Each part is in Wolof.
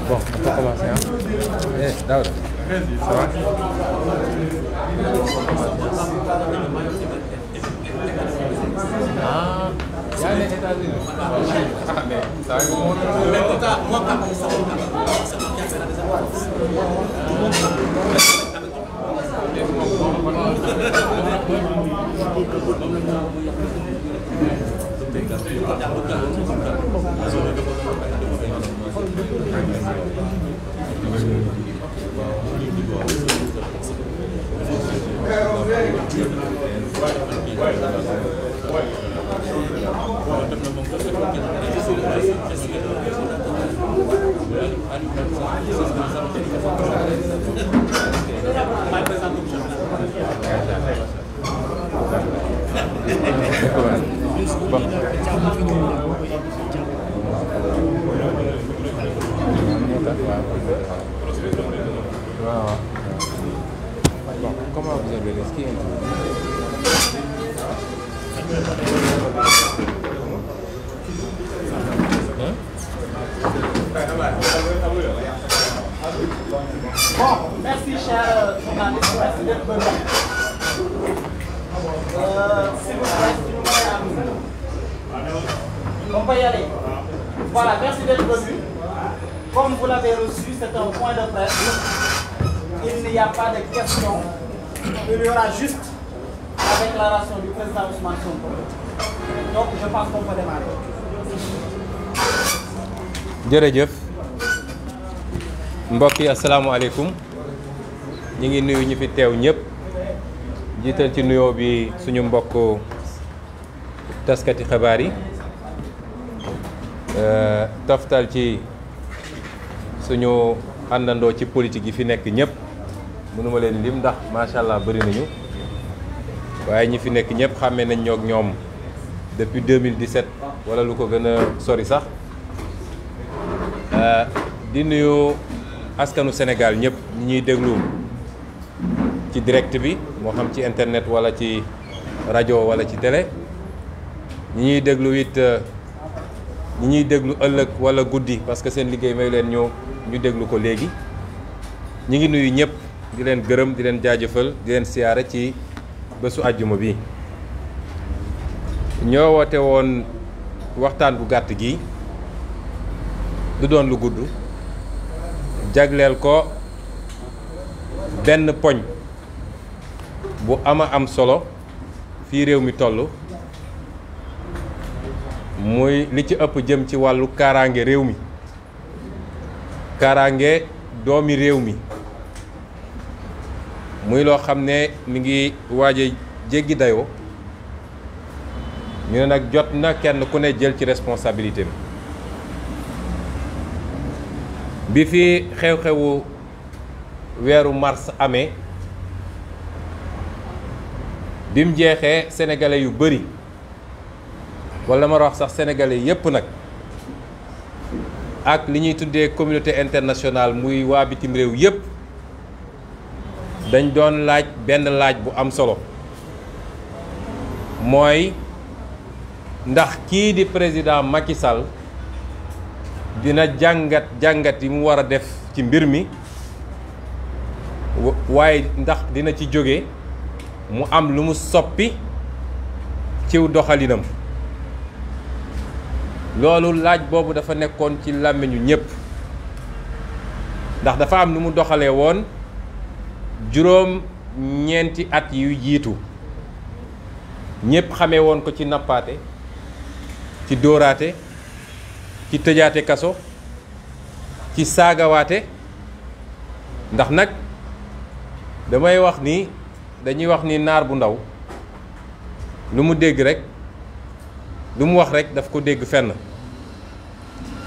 Bon, on peut commencer, hein? Eh, Daoud, ça va? Ah, il y a les États-Unis. Ah, mais ça va Bon, comment vous avez risqué un peu? Bon, merci cher journaliste, merci d'être venu. S'il vous plaît, on peut y aller. Voilà, merci d'être venu. Comme vous l'avez reçu, c'est un point de presse. Il n'y a pas de questions. Il y aura juste la déclaration du président Ousmane Sonko. Donc je pense qu'on peut démarrer. jërëjëf mbokk yi asalaamaaleykum ñi ngi nuyu ñu fi teew ñëpp jiital ci nuyoo bi suñu mbokk taskati xabaar yi toftal ci suñu àndandoo ci politique yi fi nekk ñëpp mënuma leen lim ndax macha allah bëri nañu waaye ñi fi nekk ñëpp xàmmee nañ ñoo ak ñoom depuis 2017 wala lu ko gën a sori sax di nuyu askanu Sénégal ñëpp ñi ñuy déglu ci direct bi moo xam ci internet wala ci rajo wala ci télé ñi ñuy déglu it ñi ñuy déglu ëllëg wala guddi parce que seen liggéey may leen ñu déglu ko léegi ñi ngi nuyu ñëpp di leen gërëm di leen jaajëfal di leen siyaare ci bésu àjjuma bi ñoo woote woon waxtaan bu gàtt gi du doon lu gudd jagleel ko benn poñ bu am solo fii réew mi toll muy li ci ëpp jëm ci wàllu kaaraange réew mi kaaraange doomi réew mi muy loo xam ne mi ngi waaj a jéggi dayoo ñu ne nag jot na kenn ku ne jël ci responsabilité bi fi xew-xewu weeru mars amee bi mu jeexee sénégalais yu bëri wala ma wax sax sénégalais yépp nag ak li ñuy tuddee communauté internationale muy waa bitim réew yépp dañ doon laaj benn laaj bu am solo mooy ndax kii di président Macky Sall dina jàngat yi mu war a def ci mbir mi waaye ndax dina ci jóge mu am lu mu soppi ciw doxalinam loolu laaj boobu dafa nekkoon ci làmmiñu ñépp ndax dafa am lu mu doxalee woon juróom-ñeenti at yu jiitu ñépp xamee woon ko ci nappaate ci dóoraate ci tëjaate kaso ci saagawaate ndax nag damay wax ni dañuy wax ni naar bu ndaw lu mu dégg rek lu mu wax rek daf ko dégg fenn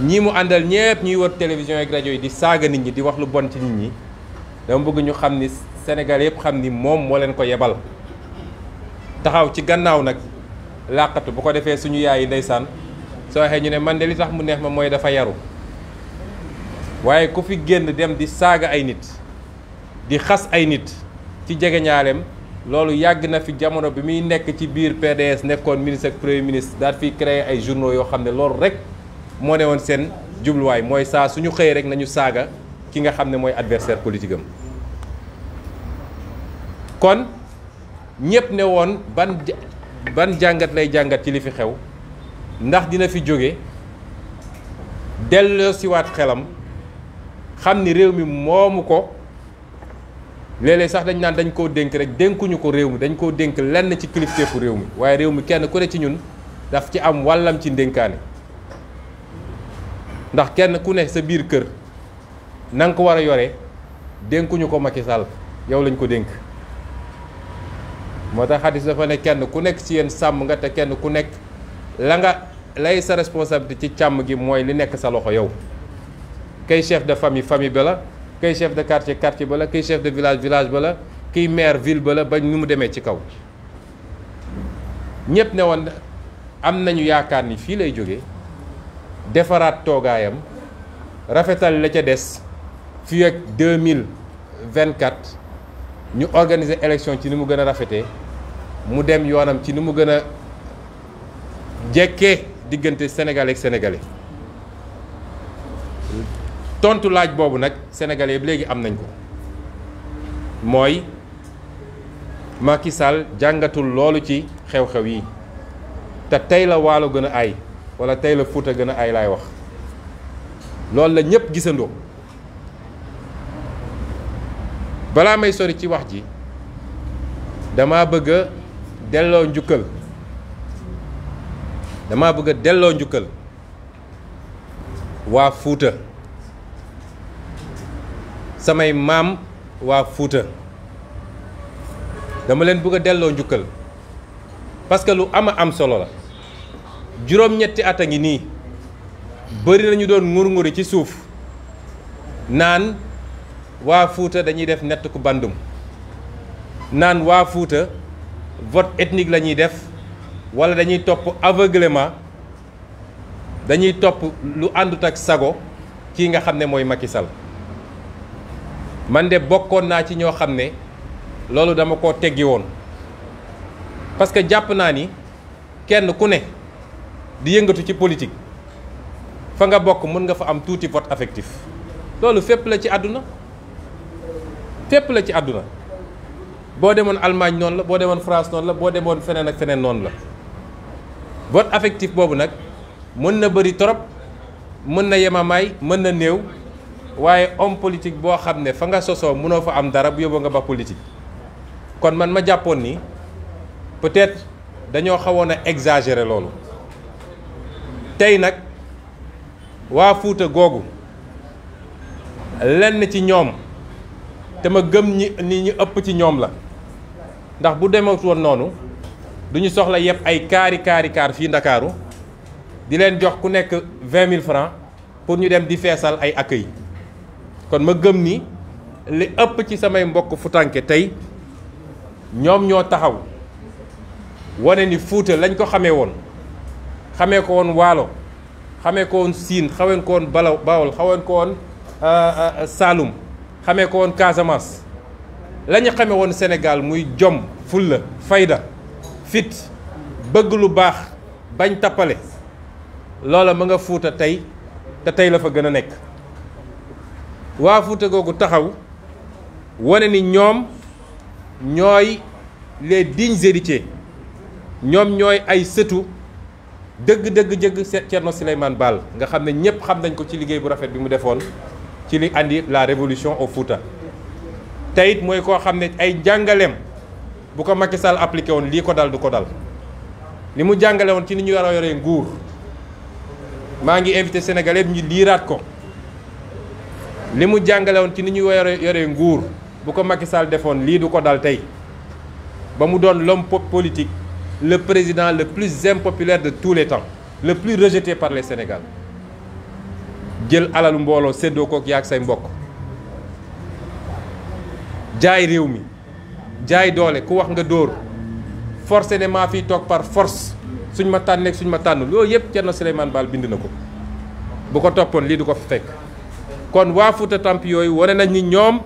ñii mu àndal ñépp ñuy wër télévision ak rajo yi di saaga nit ñi di wax lu bon ci nit ñi dama bëgg ñu xam ni Sénégal yépp xam ni moom moo leen ko yebal taxaw ci gannaaw nag làqatu bu ko defee suñu yaay yi ndeysaan soo waxee ñu ne man de li tax mu neex ma mooy dafa yaru waaye ku fi génn dem di saaga ay nit di xas ay nit ci jegeñaaleem loolu yàgg na fi jamono bi muy nekk ci biir PDS nekkoon ministre ak premier ministre daal fi créer ay journaux yoo xam ne loolu rek moo ne woon seen jubluwaay mooy saa suñu xëyee rek nañu saaga ki nga xam ne mooy adversaire politique am kon ñépp ne woon ban jàngat lay jàngat ci li fi xew ndax dina fi jóge delloo siwaat xelam xam ni réew mi moomu ko léeg-léeg sax dañ naan dañ koo dénk rek dénkuñu ko réew mi dañ koo dénk lenn ci kilifteefu réew mi waaye réew mi kenn ku ne ci ñun daf ci am wàllam ci ndénkaane ndax kenn ku ne sa biir kër na nga ko war a yore dénkuñu ko Macky Sall yow lañ ko dénk moo tax xadis dafa ne kenn ku nekk ci yéen sàmm nga te kenn ku nekk lay sa responsabilité ci càmm gi mooy li nekk sa loxo yow kay chef de famille ba la kay chef de quartier ba la kay chef de village ba la kiy maire ville ba la ba nu mu demee ci kaw ñépp ne woon am nañu yaakaar ni fii lay jóge defaraat toogaayam rafetal la ca des fii ak 2024 ñu organiser élection ci ni mu gën a rafetee mu dem yoonam ci ni mu gën a jekkee diggante sénégalais ak sénégalais tontu laaj boobu nag sénégalais bi léegi am nañ ko mooy Macky Sall jàngatul loolu ci xew-xew yi te tey la waalo gën a aay wala tey la Fuuta gën a aay laay wax loolu la ñépp gisandoo balaa may sori ci wax ji dama bëgg a delloo njukkal waa Fuuta samay maam waa Fuuta dama leen bëgg a delloo njukkal parce que lu am solo la juróom-ñetti at a ngi nii bëri nañu doon ngur-nguri ci suuf naan waa Fuuta dañuy def nett ku bandum naan waa Fuuta vote ethnique la ñuy def wala dañuy topp aveuglément dañuy topp lu àndut ak sago kii nga xam ne mooy Macky Sall man de bokkoon naa ci ñoo xam ne loolu dama ko teggi woon parce que jàpp naa ni kenn ku ne di yëngatu ci politique fa nga bokk mën nga fa am tuuti vote affectif loolu fépp la ci àdduna boo demoon Allemagne noonu la boo demoon France noonu la boo demoon feneen ak feneen noonu la vote affectif boobu nag mën na bëri trop mën na yemamaay mën na néew waaye homme politique boo xam ne fa nga sosoo mënoo fa am dara bu yóbboo nga ba politique kon man ma jàppoon ni peut-être dañoo xawoon a exagérer loolu tey nag waa Fuuta googu lenn ci ñoom te ma gëm ni ñu ëpp ci ñoom la ndax bu demewut woon noonu duñu soxla yëpp ay kaar fii Ndakaaru di leen jox ku nekk 20 000 francs pour ñu dem di feesal ay accueil kon ma gëm ni li ëpp ci samay mbokk futanke tey ñoom ñoo taxaw wane ni Fuuta lañ ko xamee woon Waalo xamee ko woon Siin xamee ko woon Bawol xamee ko woon Saalum xamee ko woon Casamance la ñu xamee woon Sénégal muy jom fulla fayda fit bëgg lu baax bañ tappale loola ma nga Fuuta tey te tey la fa gën a nekk waa Fuuta googu taxaw wane ni ñoom ñooy les dignes héritiers ñoom ñooy ay sëtu dëgg Thierno Souleymane Baal nga xam ne ñëpp xam nañ ko ci liggéey bu rafet bi mu defoon ci li andi la révolution au Fouta te it mooy koo xam ne ay jàngaleem bu ko Macky Sall appliqué woon lii ko dal du ko dal li mu jàngale woon ci ni ñu war a yoree nguur maa ngi invité Sénégalais ñu liiraat ko li mu jàngale woon ci ni ñu war a yoree nguur bu ko Macky Sall defoon lii du ko dal tey ba mu doon l'homme politique le président le plus impopulaire de tous les temps le plus rejeté par les Sénégalais jël alalu mbooloo séddoo kook yaag say mbokk jaay réew mi jaay doole ku wax nga dóor forcé ne maa fiy toog par force suñ ma tànneeg suñ ma tànn loolu yëpp Thierno Souleymane Baal bind na ko bu ko toppoon lii du ko fi fekk kon waa Fouta Tampi yooyu wane nañ ni ñoom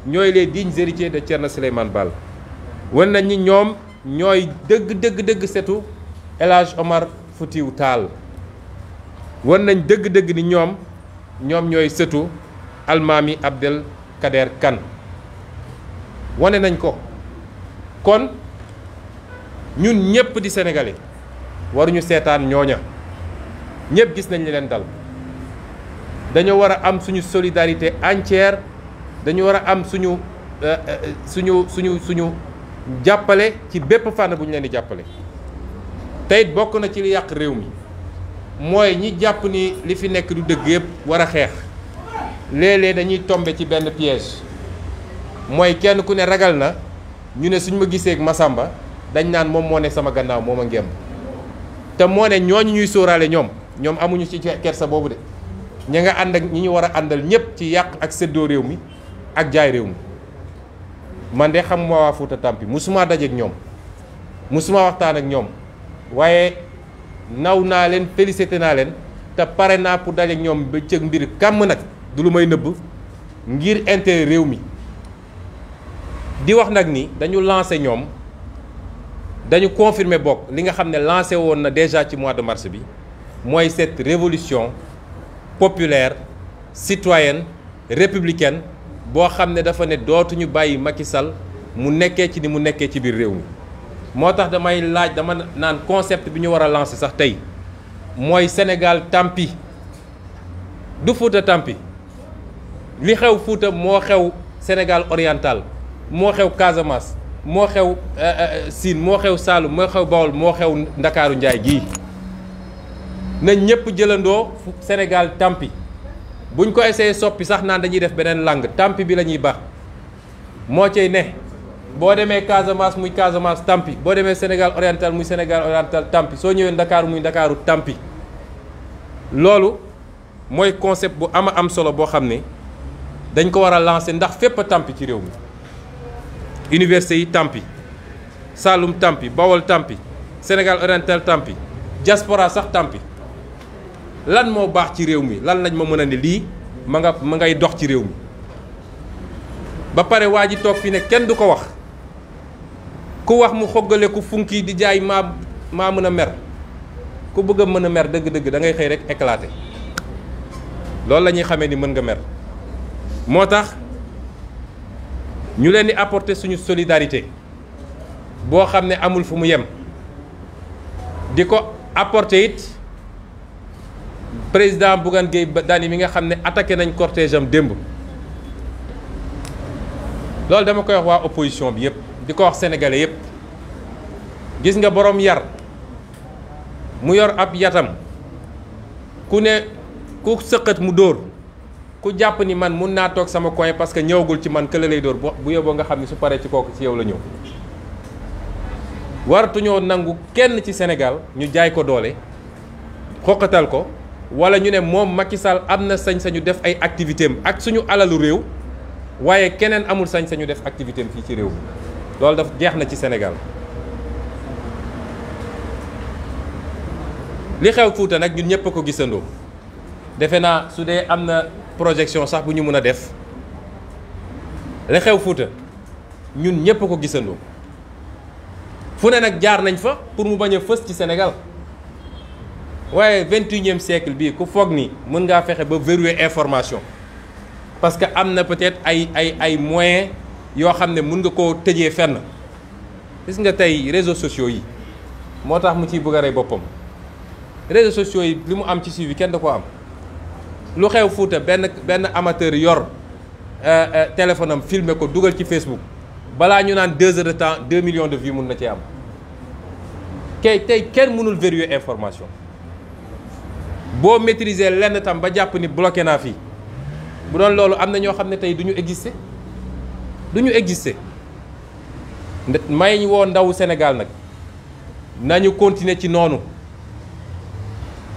ñooy les dignes héritiers de Thierno Souleymane Baal wane nañ ni ñoom ñooy dëgg setu El Hadj Omar Foutiyou Tall wan nañ dëgg ni ñoom ñooy sëtu Almaami Abdel Kader Kane wane nañ ko kon ñun ñëpp di sénégalais waruñu seetaan ñooña ñëpp gis nañ li leen dal dañoo war a am suñu solidarité entière dañu war a am suñu jàppale ci bépp fànn bu ñu leen di jàppale tey bokk na ci li yàq réew mi mooy ñi jàpp ni li fi nekk du dëgg yëpp war a xeex léeg-léeg dañuy tombe ci benn piège mooy kenn ku ne ragal na ñu ne suñ ma gisee ak Masamba dañ naan moom moo ne sama gannaaw moo ma ngemb te moo ne ñooñu ñuy sóoraale ñoom amuñu ci kersa boobu de ña nga ànd ak ñi ñu war a àndal ñëpp ci yàq ak séddoo réew mi ak jaay réew mi man de xamuma waa Fouta Tampi musuma dajeek ñoom musuma waxtaan ak ñoom waaye naw naa leen félicité naa leen te pare naa pour dajeek ñoom ba cëg mbir kàmm nag du lu may nëbb ngir intérêt réew mi di wax nag ni dañu lancé ñoom dañu confirmer bokk li nga xam ne lancé woon na déjà ci mois de mars bi mooy cette révolution populaire citoyenne républicaine boo xam ne dafa ne dootuñu bàyyi Macky Sall mu nekkee ci ni mu nekkee ci biir réew mi moo tax damay laaj dama naan concept bi ñu war a lancer sax tey mooy Sénégal Tampi du Fouta Tampi li xew Fouta moo xew Sénégal oriental moo xew Casamance moo xew Sine moo xew Saloum moo xew Bawol moo xew Ndakaaru Njaay gii na ñëpp jëlandoo Sénégal tampi buñ ko essayé soppi sax naan dañuy def beneen langue tampi bi la ñuy baax moo cay ne boo demee Casamance muy Casamance tampi boo demee Sénégal oriental muy Sénégal oriental tampi soo ñëwee Ndakaaru muy Ndakaaru tampi loolu mooy concept bu am solo boo xam ne dañ ko war a lancer ndax fépp a tampi ci réew mi université yi tampi Saloum tampi Bawol tampi Sénégal oriental tampi diaspora sax tampi lan moo baax ci réew mi lan lañ ma mën a ne lii ma ngay dox ci réew mi ba pare waa ji toog fi ne kenn du ko wax ku wax mu xoggale ku funki di jaay maa mën a mer ku bëgg a mën a mer dëgg-dëgg da ngay xëy rek éclater loolu la ñuy xamee ni mën nga mer moo tax ñu leen di apporter suñu solidarité boo xam ne amul fu mu yem di ko apporter it président Bougane Gueye Dany mi nga xam ne attaqué nañ cortège am démb loolu dama koy wax waa opposition bi yëpp di ko wax sénégalais yëpp gis nga borom yar mu yor ab yatam ku ku sëqat mu dóor ku jàpp ni man mun naa toog sama coin parce que ñëwagul ci man kële lay dóor bu yóbboo nga xam ni su paree ci kooku ci yow la ñëw waratuñoo nangu kenn ci Sénégal ñu jaay ko doole xoqatal ko wala ñu ne moom Macky Sall am na sañ-sañu def ay activité am ak suñu alalu réew waaye keneen amul sañ-sañu def activité am fii ci réew mi loolu daf jeex na ci Sénégal li xew Fuuta nag ñun ñëpp a ko gisandoo defe naa su dee am na projection sax bu ñu mën a def li xew Fuuta ñun ñëpp a ko gisandoo fu ne nag jaar nañ fa pour mu bañ a fës ci Sénégal waaye 21e siècle bii ku foog ni mën ngaa fexe ba verrouiller information parce que am na peut-être ay moyens yoo xam ne mën nga koo tëjee fenn gis nga tey réseaux sociaux yi moo tax mu ciy bëgg a rey boppam réseaux sociaux yi li mu am ci suivi kenn da ko am lu xew Fuuta benn amateur yor téléphone am filmer ko dugal ci Facebook balaa ñu naan 2 heures de temps 2 millions de vues mun na ci am tey kenn mënul verrouiller information boo maîtriser lenn tam ba jàpp ni bloqué naa fii bu doon loolu am na ñoo xam ne tey du ñu exister may woo ndawu Sénégal nag nañu continuer ci noonu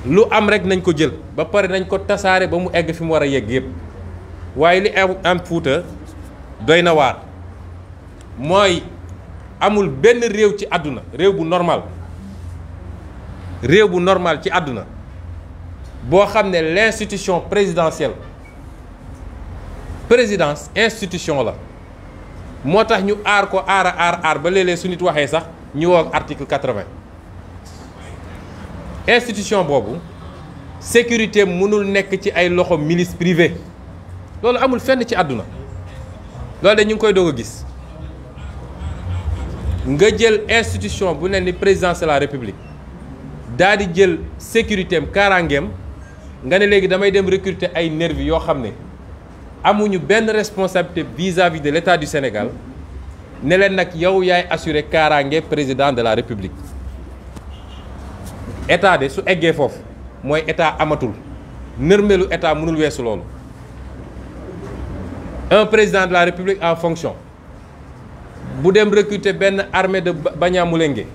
lu am rek nañ ko jël ba pare nañ ko tasaare ba mu egg fi mu war a yegg yëpp waaye li am Fuuta doy na waar mooy amul benn réew ci àdduna réew bu normal ci àdduna boo xam ne l'institution présidentielle présidence institution la moo tax ñu aar ko aar ba léeg-léeg su nit waxee sax ñu woo ak article 80 institution boobu sécurité mënul nekk ci ay loxo milice privé loolu amul fenn ci àdduna loolu de ñu ngi koy doog a gis nga jël institution bu ne ni présidence de la république daal di jël sécurité am kaaraangeem nga ne léegi damay dem recruter ay nervi yoo xam ne amuñu benn responsabilité vis-à-vis de l'État du Sénégal ne leen nag yow yaay assurer kaaraange président de la république état de su eggee foofu mooy état amatul nërmelu état mënul weesu loolu un président de la république en fonction bu dem recruter benn armée de Banyamulenge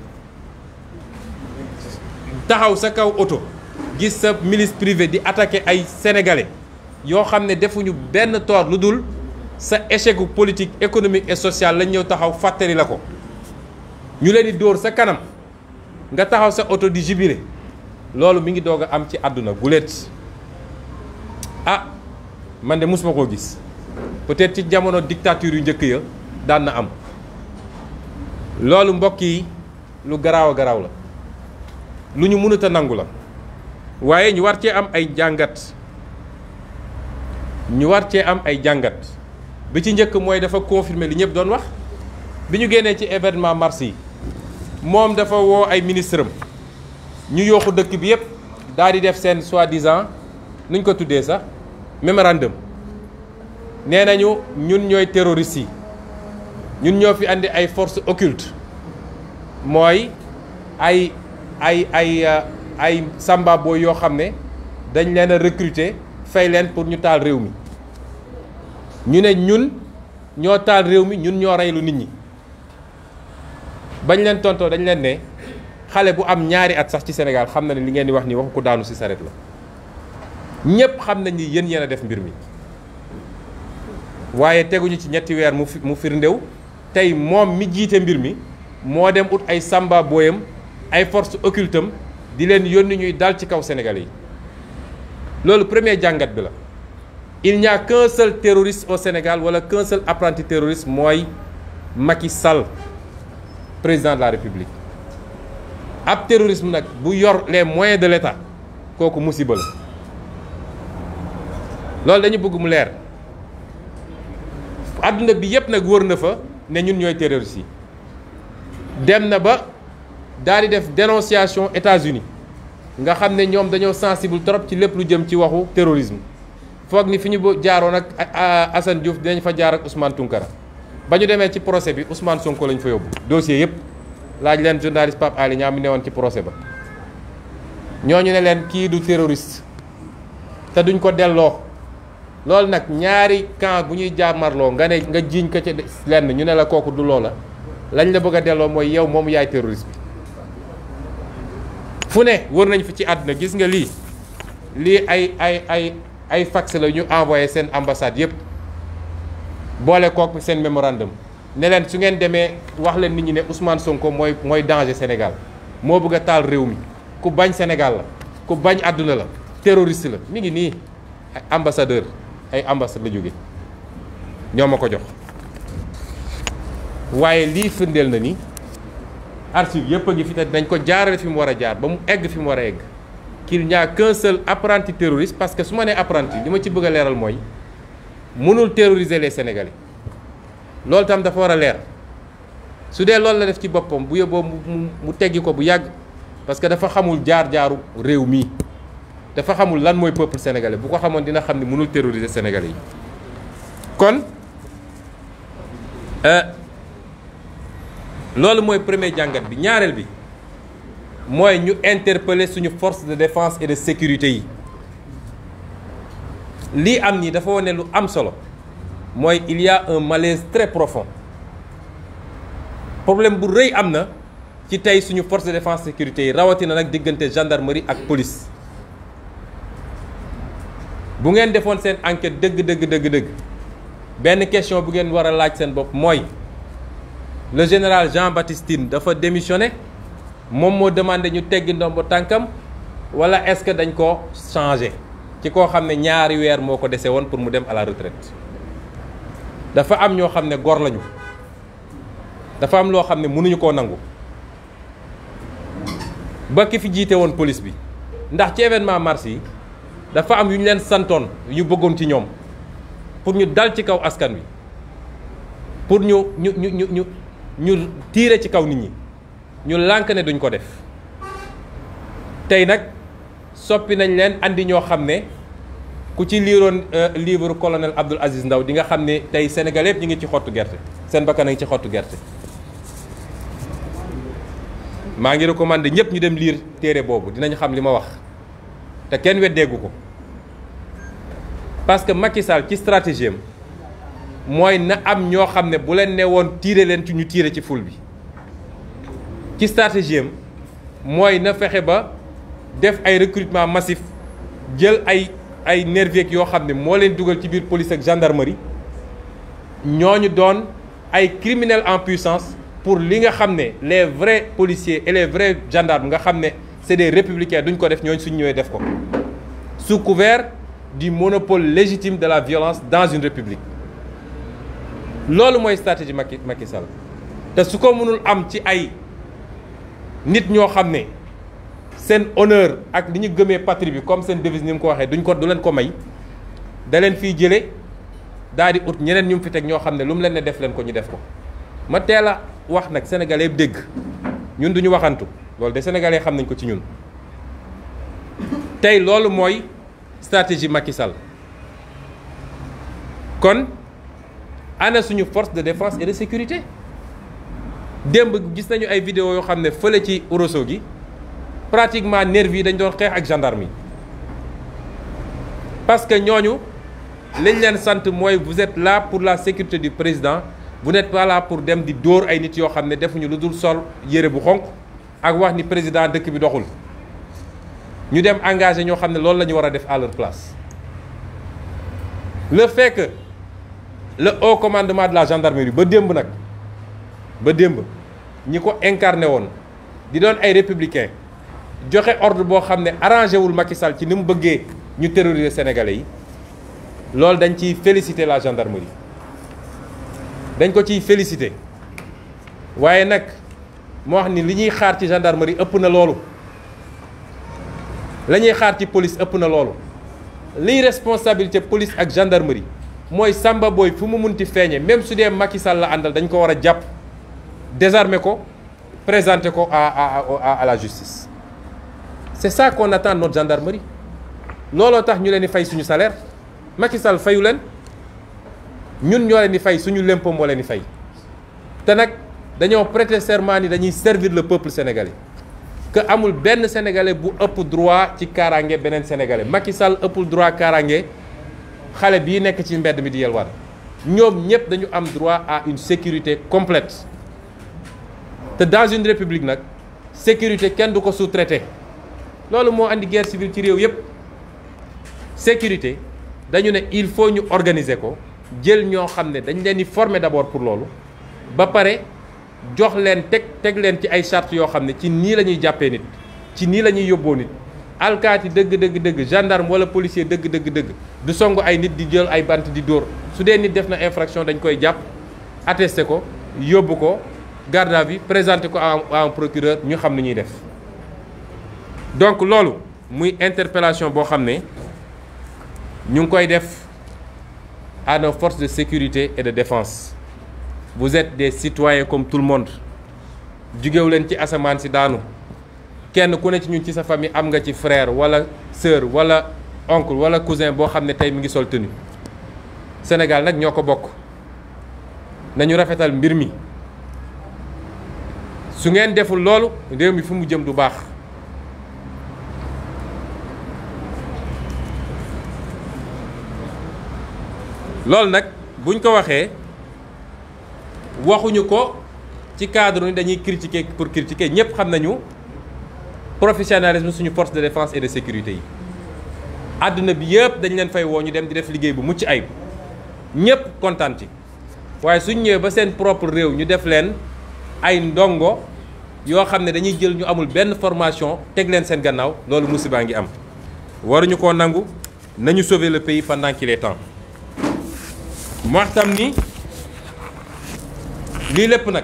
taxaw sa kaw oto gis sa milice privée di attaquer ay sénégalais yoo xam ne defuñu benn tort lu dul sa échec politique économique et social lañ ñëw taxaw fàttali la ko ñu leen di dóor sa kanam nga taxaw sa oto di jubilé loolu mi ngi doog a am ci àdduna guléet ah man de musuma koo gis peut-être ci jamono dictature yu njëkk ya daan na am loolu mbokk yi lu garaaw a garaaw la lu ñu mënut a nangu la waaye ñu war cee am ay jàngat bi ci njëkk mooy dafa confirmer li ñëpp doon wax bi ñu génnee ci événement mars yi moom dafa woo ay ministre am ñu yooxu dëkk bi yëpp daal di def seen soi-disant nuñ ko tuddee sax mémorandum nee nañu ñun ñooy terroristes yi ñun ñoo fi andi ay forces occultes mooy ay ay samba boy yoo xam ne dañ leen a recruter fay leen pour ñu taal réew mi ñu ne ñun ñoo taal réew mi ñun ñoo reylu nit ñi bañ leen tontoo dañ leen ne xale bu am ñaari at sax ci Sénégal xam na ne li ngeen di wax ni waxu ko daanu ci saret la ñépp xam nañ ni yéen yéen a def mbir mi waaye teguñu ci ñetti weer mu firndéw tey moom mi jiite mbir mi moo dem ut ay samba booyam ay force occultam di leen yónni ñuy dal ci kaw Sénégalais yi loolu premier jàngat bi la il n'y a qu'un seul terroriste au Sénégal wala qu'un seul apprenti terroriste mooy Macky Sall président de la République ab terrorisme nag bu yor les moyens de l'État kooku musiba la loolu dañu bëgg mu leer adduna bi yépp nag wër na fa ne ñun ñooy terroristes yi dem na ba daal di def dénonciation États-Unis nga xam ne ñoom dañoo sensible trop ci lépp lu jëm ci waxu terrorisme foog ni fi ñu jaaroon ak Assane Diouf dinañ fa jaar ak Ousmane Tounkara ba ñu demee ci procès bi Ousmane Sonko lañ fa yóbbu dossier yépp laaj leen journaliste Pape Ali ñaa mi newoon ci procès ba ñooñu ne leen kii du terroriste te duñ ko delloo loolu nag ñaari camp bu ñuy jaamarloo nga ne nga jiiñ ko ci lenn ñu ne la kooku du loola lañ la bëgg a delloo mooy yow moomu yaay terroriste bi fu ne wër nañ fi ci àdduna gis nga lii ay fax la ñu envoyé seen ambassade yépp boole kook seen mémorandum ne leen su ngeen demee wax leen nit ñi ne Ousmane Sonko mooy danger Sénégal moo bëgg a taal réew mi ku bañ Sénégal la ku bañ àdduna la terroriste la mi ngi nii ambassadeur ay ambassade la jóge ñoo ma ko jox waaye lii firndeel na ni archive yëpp a ngi fi te dañ ko jaarale fi mu war a jaar ba mu egg fi mu war a egg qu'il n'y a qu'un seul apprenti terroriste parce que su ma nee apprenti li ma ci bëgg a leeral mooy mënul terroriser les Sénégalais loolu tam dafa war a leer su dee loolu la def ci boppam bu yóbboo mu teggi ko bu yàgg parce que dafa xamul jaar-jaaru réew mi dafa xamul lan mooy peuple sénégalais bu ko xamoon dina xam ne mënul terroriser Sénégalais yi kon loolu mooy premier jàngat bi ñaareel bi mooy ñu interpeller suñu force de défense et de sécurité yi lii am nii dafa wane lu am solo mooy il y a un malaise très profond problème bu rëy am na ci tey suñu force de défense et sécurité yi rawatina nag diggante gendarmerie ak police bu ngeen defoon seen enquête dëgg benn question bu ngeen war a laaj seen bopp mooy le général Jean-Baptiste Tine dafa démissionné moom moo demandé ñu teggi ndombo tànkam wala est-ce que dañ ko changé ci koo xam ne ñaari weer moo ko dese woon pour mu dem à la retraite dafa am ñoo xam ne gor lañu dafa am loo xam ne mënuñu koo nangu ba ki fi jiite woon police bi ndax ci événement mars yi dafa am yu ñu leen santoon yu bëggoon ci ñoom pour ñu dal ci kaw askan wi pour ñu tiire ci kaw nit ñi ñu lànk ne duñ ko def tey nag soppi nañ leen andi ñoo xam ne ku ci liiroon livre colonel Abdoul Aziz Ndaw di nga xam ne tey Sénégal yëpp ñu ngi ci xottu gerte seen bakkan a ngi ci xottu gerte maa ngi recommandé ñëpp ñu dem liir téere boobu dinañ xam li ma wax te kenn weddeegu ko parce que Macky Sall ci stratégie am mooy na am ñoo xam ne bu leen ne woon tiire leen ci ñu tiire ci ful bi ci stratégie am mooy na fexe ba def ay recrutement massif jël ay nerviers yoo xam ne moo leen dugal ci biir police ak gendarmerie ñooñu doon ay criminels en puissance pour li nga xam ne les vrais policiers et les vrais gendarmes nga xam ne c'est des républicains duñ ko def ñooñu suñ ñëwee def ko sous couvert du monopole légitime de la violence dans une république loolu mooy stratégie Macky Sall te su ko mënul am ci ay nit ñoo xam ne seen honneur ak li ñu gëmee patrie bi comme seen devise ni mu ko waxee du leen ko may da leen fiy jële daal di ut ñeneen ñu mu fi teg ñoo xam ne lu mu leen ne def leen ko ñu def ko ma teel a wax nag sénégalais yëpp dégg ñun duñu waxantu loolu de sénégalais xam nañ ko ci ñun tey loolu mooy stratégie Macky Sall kon ana suñu force de défense et de sécurité démb gis nañu ay vidéo yoo xam ne fële ci Ourossogui gi pratiquement nervi yi dañ doon xeex ak gendarme yi parce que ñooñu liñ leen sant mooy vous êtes là pour la sécurité du président vous n'êtes pas là pour dem di dóor ay nit yoo xam ne defuñu lu dul sol yére bu xonq ak wax ni président dëkk bi doxul ñu dem engagé ñoo xam ne loolu la ñu war a def à leur place. Le fait que le haut commandement de la gendarmerie ba démb nag ba démb ñi ko incarné woon di doon ay républicain joxe ordre boo xam ne arrangé wul Macky Sall ci ni mu bëggee ñu terroriser sénégalais yi loolu dañ ciy féliciter la gendarmerie dañ ko ciy féliciter waaye nag moo wax ni li ñuy xaar ci gendarmerie ëpp na loolu la ñuy xaar ci police ëpp na loolu liy responsabilité police ak gendarmerie mooy Samba Boy fu mu munti feeñe même su dee Macky Sall la àndal dañ ko war a jàpp désarmer ko présenter ko à la justice c'est ça qu'on attend de notre gendarmerie looloo tax ñu leen di fay suñu salaire Macky Sall fayu leen ñun ñoo leen di fay suñu lempo moo leen di fay te nag dañoo prêter serment ni dañuy servir le peuple sénégalais que amul benn sénégalais bu ëpp droit ci kaaraange beneen sénégalais Macky Sall ëppul droit kaaraange xale bii nekk ci mbedd mi di yelwaan ñoom ñëpp dañu am droit à une sécurité complète te dans une république nag sécurité kenn du ko sous-traité loolu moo andi guerre civile ci réew yëpp sécurité dañu ne il faut ñu organiser ko jël ñoo xam ne dañ leen di former d'abord pour loolu ba pare jox leen teg leen ci ay chartes yoo xam ne ci nii la ñuy jàppee nit ci nii la ñuy yóbboo nit alkaati dëgg gendarme wala policier dëgg du song ay nit di jël ay bant di dóor su dee nit def na infraction dañ koy jàpp attesté ko yóbbu ko garde à vue présenté ko à un procureur ñu xam ni ñuy def donc loolu muy interpellation boo xam ne ñu ngi koy def à nos forces de sécurité et de défense vous êtes des citoyens comme tout le monde jugewu leen ci asamaan si daanu kenn ku ne ci ñun ci sa famille am nga ci frère wala sœur wala oncle wala cousin boo xam ne tey mi ngi sol tenue Sénégal nag ñoo ko bokk nañu rafetal mbir mi su ngeen deful loolu réew mi fu mu jëm du baax loolu nag buñ ko waxee waxuñu ko ci cadre ni dañuy critiquer pour critiquer ñëpp xam nañu professionnalisme suñu force de défense et de sécurité yi àdduna bi yëpp dañ leen fay woo ñu dem di def liggéey bu mucc ayib ñëpp kontaan ci waaye suñ ñëwee ba seen propre réew ñu def leen ay ndongo yoo xam ne dañuy jël ñu amul benn formation teg leen seen gannaaw loolu musiba ngi am waruñu koo nangu nañu sauver le pays pendant qu'il est temps mu wax tam ni lii lépp nag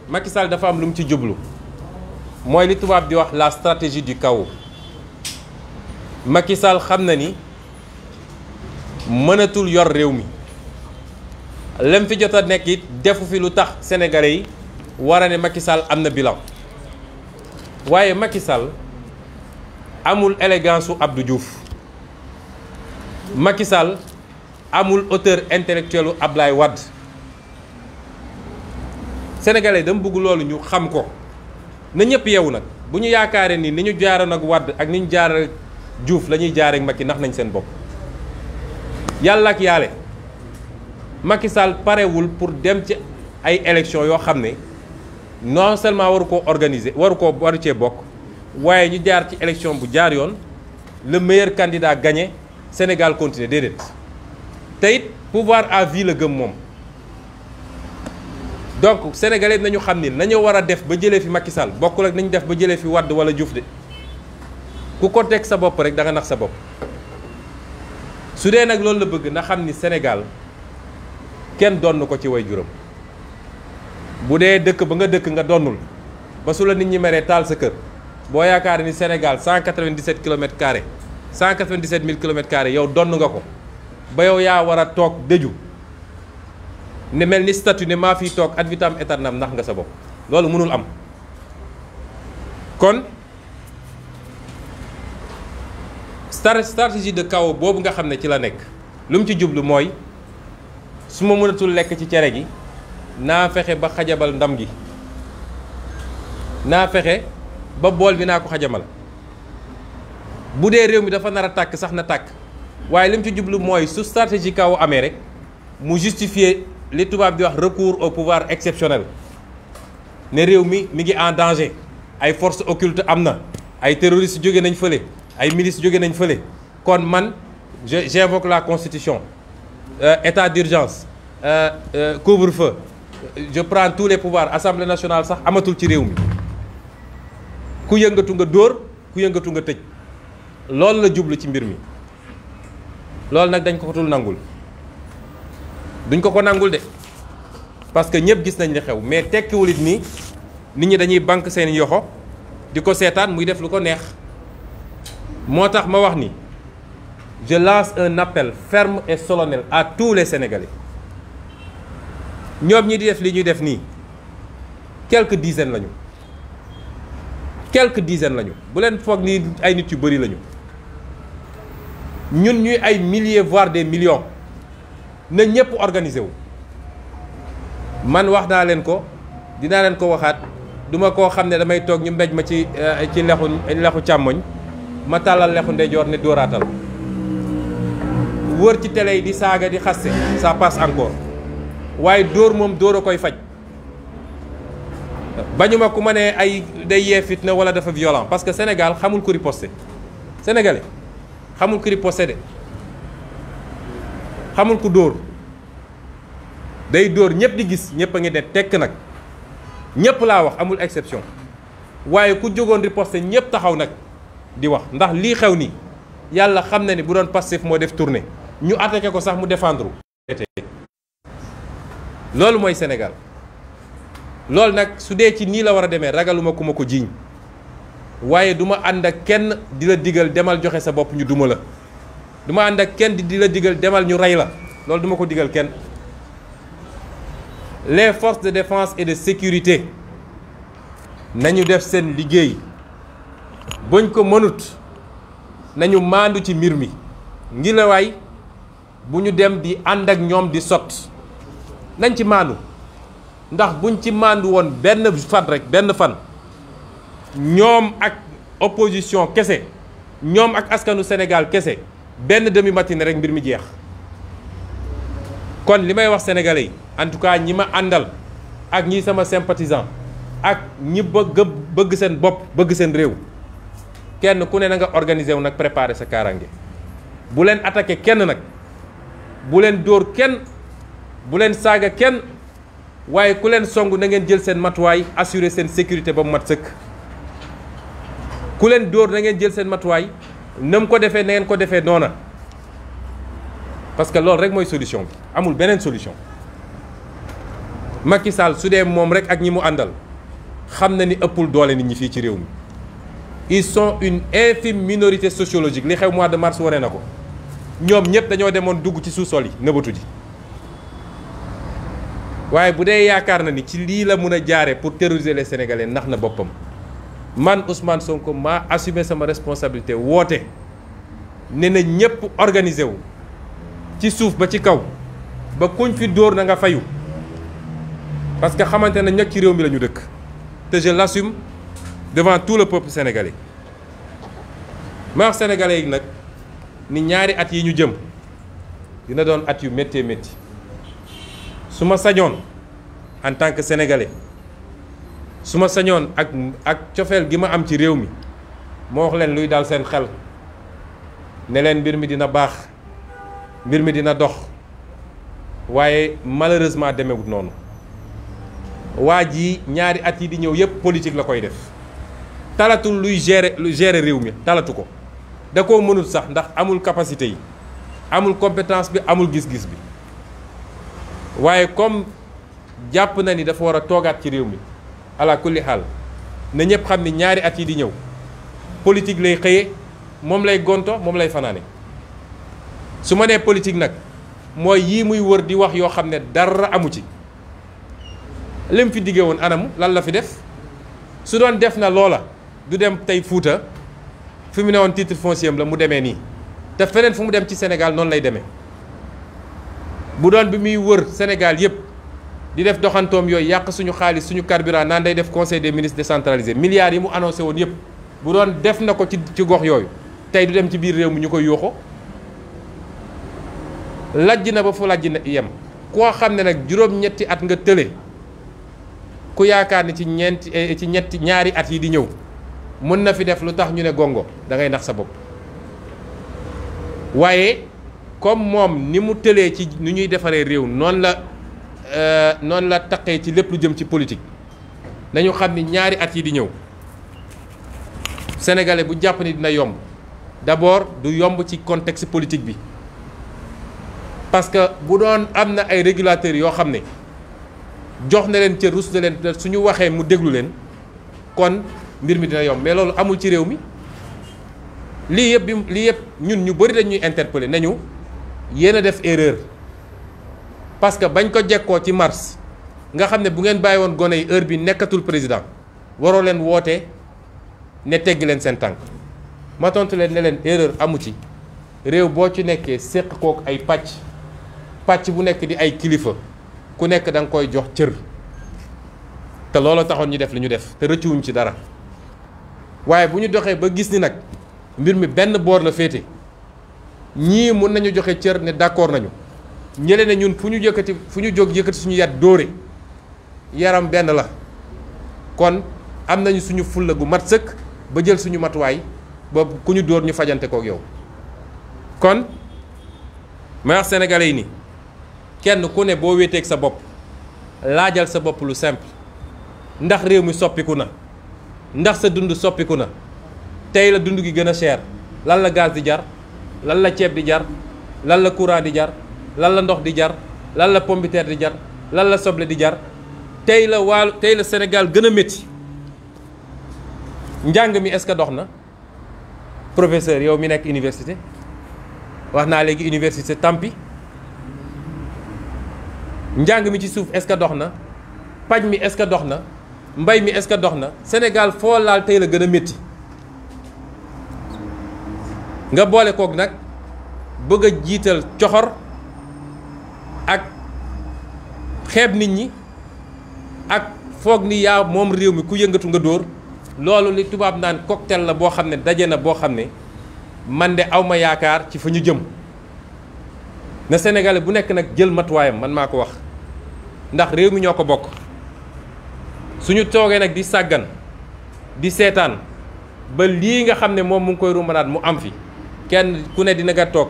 Macky Sall dafa am lu mu ci jublu mooy li tubaab di wax la stratégie du chaos Macky Sall xam na ni mënatul yor réew mi lem fi jot a nekk it defu fi lu tax sénégalais yi war a ne Macky Sall am na bilan waaye Macky Sall amul élégance su Abdou Diouf Macky Sall amul hauteur intellectuelle u Ablaye Wade sénégalais dama bëgg loolu ñu xam ko na ñëpp yeewu nag bu ñu yaakaaree ni ñu jaaroon ak Wade ak ni ñu jaar ak Diouf la ñuy jaaree ak Macky nax nañ seen bopp yàlla ak yàlla Macky Sall parewul pour dem ci ay élections yoo xam ne non seulement waru koo organiser waru cee bokk waaye ñu jaar ci élection bu jaar yoon le meilleur candidat gagné Sénégal continuer déedéet te it pouvoir à vie la gëm moom donc sénégalais nañu xam ni nañu war a def ba jëlee fi Macky Sall bokkul ak nañu def ba jëlee fi Wade wala Diouf de ku ko teg sa bopp rek da nga nax sa bopp su dee nag loolu la bëgg na xam ni Sénégal kenn donn ko ci way juram bu dee dëkk ba nga dëkk nga donnul ba su la nit ñi meree taal sa kër boo yaakaar ni Sénégal 197 kilomètres carrés 197 000 kilomètres carrés yow donn nga ko ba yow yaa war a toog dëju ne mel ni statut ne maa fiy toog ad vitam aeternam nax nga sa bopp loolu mënul am kon stratégie de chaos boobu nga xam ne ci la nekk lu mu ci jublu mooy su ma mënatul lekk ci cere gi naa fexe ba xajabal ndam gi naa fexe ba bool bi naa ko xajamal bu dee réew mi dafa nar a tàkk sax na tàkk waaye li mu ci jublu mooy su stratégie kaw amee rek mu justifier li tubaab di wax recours au pouvoir exceptionnel ne réew mi ngi en danger ay forces occultes am na ay terroristes jóge nañ fële ay milices jóge nañ fële kon man j'invoque la constitution état d'urgence couvre-feu je prends tous les pouvoirs assemblée nationale sax amatul ci réew mi ku yëngatu nga dóor ku yëngatu nga tëj loolu la jublu ci mbir mi loolu nag dañ ko tul nangul duñ ko nangul de parce que ñëpp gis nañ li xew mais tekkiwul it ni nit ñi dañuy banque seen yoxo di ko seetaan muy def lu ko neex moo tax ma wax ni je lance un appel ferme et solennel à tous les Sénégalais ñoom ñi di def li ñuy def nii quelques dizaines lañu bu leen foog ni ay nit yu bari lañu ñun ñuy ay milliers voire des millions na ñëpp organiser wu man wax naa leen ko dinaa leen ko waxaat duma koo xam ne damay toog ñu mbéj ma ci lexu càmmoñ ma tàllal lexu ndeyjoor ne dóoraatal wër ci télé yi di saaga di xaste ça passe encore waaye dóor moom dóor a koy faj bañu ma ku ma ne ay day yee fitna wala dafa violent parce que Sénégal xamul ku riposte sénégalais xamul ku riposte de xamul ku dóor day dóor ñëpp di gis ñëpp a ngi ne tekk nag ñëpp laa wax amul exception waaye ku jógoon riposte ñëpp taxaw nag di wax ndax lii xew ni yàlla xam na ni bu doon Pastef moo def tournée ñu attaqué ko sax mu défendre loolu mooy Sénégal loolu nag su dee ci nii la war a demee ragaluma ku ma ko jiiñ waaye du ma ànd ak kenn di la digal demal joxe sa bopp ñu duma la du ma ànd ak kenn di la digal demal ñu rey la loolu du ma ko digal kenn les forces de défense et de sécurité nañu def seen liggéey buñ ko mënut nañu maandu ci mbir mi ngi la waay bu ñu dem di ànd ak ñoom di sot nañ ci maandu ndax buñ ci maandu woon benn fan ñoom ak opposition kese ñoom ak askanu Sénégal kese benn demi matinée rek mbir mi jeex kon li may wax sénégalais yi en tout cas ñi ma àndal ak ñi sama sympathisant ak ñi bëgg seen bopp bëgg seen réew kenn ku ne na nga organiser wu nag préparer sa kaaraange bu leen attaqué kenn nag bu leen dóor kenn bu leen saaga kenn waaye ku leen song na ngeen jël seen matuwaay assurer seen sécurité ba mu mat sëkk ku leen dóor na ngeen jël seen matuwaay na mu ko defee na ngeen ko defee noona parce que loolu rek mooy solution bi amul beneen solution Macky Sall su dee moom rek ak ñi mu àndal xam na ni ëppul doole nit ñi fii ci réew mi ils sont une infime minorité sociologique li xew mois de mars wane na ko ñoom ñëpp dañoo demoon dugg ci sous-sol yi nëbatu ji waaye bu dee yaakaar na ni ci lii la mun a jaare pour terroriser les Sénégalais ndax na boppam man Ousmane Sonko maa assumé sama responsabilité woote ne na ñëpp organiser wu ci suuf ba ci kaw ba kuñ fi dóor na nga fayu parce que xamante na ñag ci réew mi la ñu dëkk te je l'assume devant tout le peuple sénégalais ma wax sénégalais yi nag ni ñaari at yi ñu jëm dina doon at yu méttee métti su ma sañoon en tant que sénégalais su ma sañoon ak cofeel gi ma am ci réew mi moo wax leen luy daal seen xel ne leen mbir mi dina baax mbir mi dina dox waaye malheureusement demewut noonu waa ji ñaari at yi di ñëw yépp politique la koy def talatul luy gérer réew mi talatu ko da koo mënul sax ndax amul capacité yi amul compétence bi amul gis-gis bi waaye comme jàpp na ni dafa war a toogaat ci réew mi ala kulli xaal na ñëpp xam ni ñaari at yi di ñëw politique lay xëye moom lay gonto moom lay fanaane su ma nee politique nag mooy yii muy wër di wax yoo xam ne dara amu ci lim fi diggee woon anamu lan la fi def su doon def na loola du dem tey Fuuta fi mu ne woon titre foncier la mu demee nii te feneen fu mu dem ci Sénégal noonu lay demee bu doon bi muy wër Sénégal yépp di def doxantoom yooyu yàq suñu xaalis suñu carburant naan day def conseil des ministres décentralisé milliards yi mu annoncé woon yépp bu doon def na ko ci gox yooyu tey du dem ci biir réew mi ñu koy yuuxu lajj na ba fu lajj na yem koo xam ne nag juróom-ñetti at nga tële ku yaakaar ni ci ñaari at yi di ñëw mën na fi def lu tax ñu ne gongo da ngay nax sa bopp waaye comme moom ni mu tëlee ci nu ñuy defaree réew noonu la taqee ci lépp lu jëm ci politique nañu xam ni ñaari at yi di ñëw sénégalais bu jàpp ni dina yomb d'abord du yomb ci contexte politique bi parce que bu doon am na ay régulateurs yoo xam ne jox na leen cër rus na leen suñu waxee mu déglu leen kon mbir mi dina yomb mais loolu amul ci réew mi lii yëpp ñun ñu bëri dañuy interpeller nañu yéen a def erreur parce que bañ ko jekkoo ci mars nga xam ne bu ngeen bàyyi woon gone yi heure bi nekkatul président waroo leen woote ne teggi leen seen tànk ma tontu leen ne leen erreur amu ci réew boo ci nekkee séq kook ay pàcc bu nekk di ay kilifa ku nekk da nga koy jox cër te loolu taxoon ñu def li ñu def te rëccuwuñ ci dara waaye bu ñu doxee ba gis ni nag mbir mi benn boor la féete ñii mun nañu joxe cër ne d'accord nañu ñële ne ñun fu ñu jóg yëkkati suñu yat dóore yaram benn la kon am nañu suñu fulla gu mat sëkk ba jël suñu matuwaay ba ku ñu dóor ñu fajante kook yow kon may wax sénégalais yi ni kenn ku ne boo wéeteeg sa bopp laajal sa bopp lu simple ndax réew mi soppiku na ndax sa dund soppiku na tey la dund gi gën a cher lan la gaz di jar lan la ceeb di jar lan la courant di jar lan la ndox di jar lan la pomme de terre di jar lan la soble di jar tey la Sénégal gën a métti njàng mi est-ce que dox na professeur yow mi nekk université wax naa léegi université tampi njàng mi ci suuf est-ce que dox na paj mi est-ce que dox na mbay mi est-ce que dox na Sénégal foo laal tey la gën a métti nga boole kook nag bëgg a jiital coxor ak xeeb nit ñi ak foog ni yaa moom réew mi ku yëngatu nga dóor loolu li tubaab naan cocktail la boo xam ne daje na boo xam ne man de awma yaakaar ci fa ñu jëm na Sénégalais bu nekk nag jël matuwaayam man maa ko wax ndax réew mi ñoo ko bokk suñu toogee nag di sàggan di seetaan ba lii nga xam ne moom mu ngi koy rumbanaat mu am fi kenn ku ne dina nga toog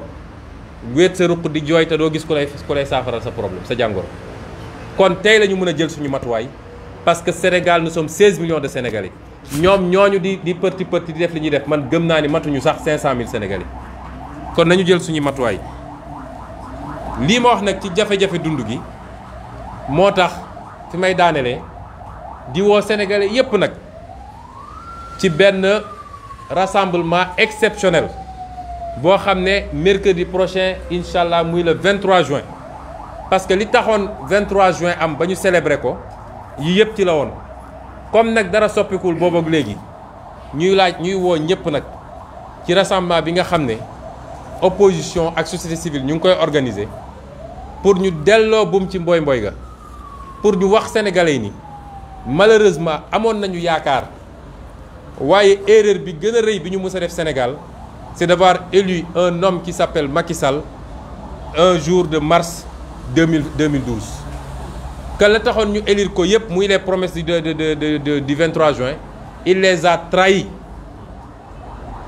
wéet sa ruq di jooy te doo gis ku lay saafaral sa problème sa jàngoro kon tey la ñu mën a jël suñu matuwaay parce que Sénégal nous sommes 16 millions de Sénégalais ñoom ñooñu di përti di def li ñuy def man gëm naa ni matuñu sax 500 000 Sénégalais kon nañu jël suñu matuwaay lii ma wax nag ci jafe-jafe dund gi moo tax fi may daanelee di woo Sénégalais yépp nag ci benn rassemblement exceptionnel boo xam ne mercredi prochain incha allah muy le 23 juin parce que li taxoon 23 juin am ba ñu célébrer ko yi yëpp ci la woon comme nag dara soppikul boobu ak léegi ñuy woo ñëpp nag ci rassemblement bi nga xam ne opposition ak société civile ñu ngi koy organiser pour ñu delloo buum ci mboy ga pour ñu wax sénégalais yi ni malheureusement amoon nañu yaakaar waaye erreur bi gën a rëy bi ñu mës a def Sénégal c'est d'avoir élu un homme qui s'appelle Macky Sall un jour de mars 2012 que la taxoon ñu élire ko yëpp muy les promesses du 23 juin il les a trahis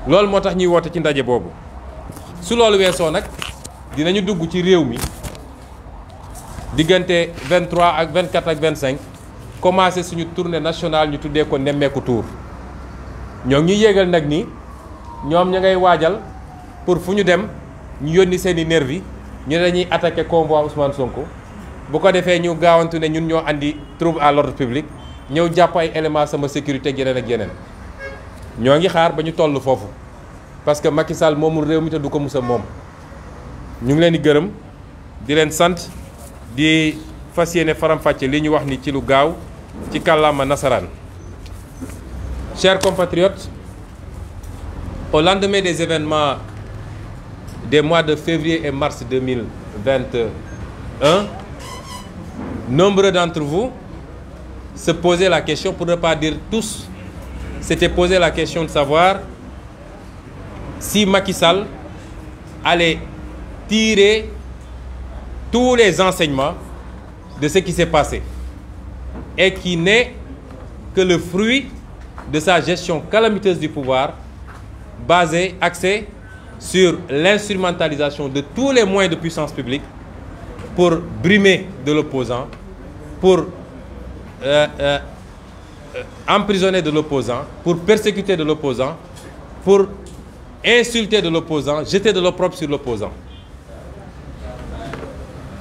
loolu moo tax ñuy woote ci ndaje boobu su loolu weesoo nag dinañu dugg ci réew mi diggante 23 ak 24 ak 25 commencé suñu tournée nationale ñu tuddee ko nemmeeku tour ñoo ngi ñuy yégal nag ni ñoom ña ngay waajal pour fu ñu dem ñu yónni seeni nervi ñu ne dañuy attaquer convoi Ousmane Sonko bu ko defee ñu gaawantu ne ñun ñoo andi trouble à l'ordre public ñëw jàpp ay éléments sama sécurité yeneen ak yeneen ñoo ngi xaar ba ñu toll foofu parce que Macky Sall moomul réew mi te du ko musa moom ñu ngi leen di gërëm di leen sant di fas yéene faram-fàcce li ñu wax ni ci lu gaaw ci kàllaama nasaraan. Chers compatriotes, au lendemain des événements des mois de février et mars 2021, nombreux d'entre vous se posaient la question, pour ne pas dire tous, s'étaient posé la question de savoir si Macky Sall allait tirer tous les enseignements de ce qui s'est passé et qui n'est que le fruit de sa gestion calamiteuse du pouvoir, axée sur l'instrumentalisation de tous les moyens de puissance publique pour brimer de l'opposant, pour emprisonner de l'opposant, pour persécuter de l'opposant, pour insulter de l'opposant, jeter de l'opprobre sur l'opposant.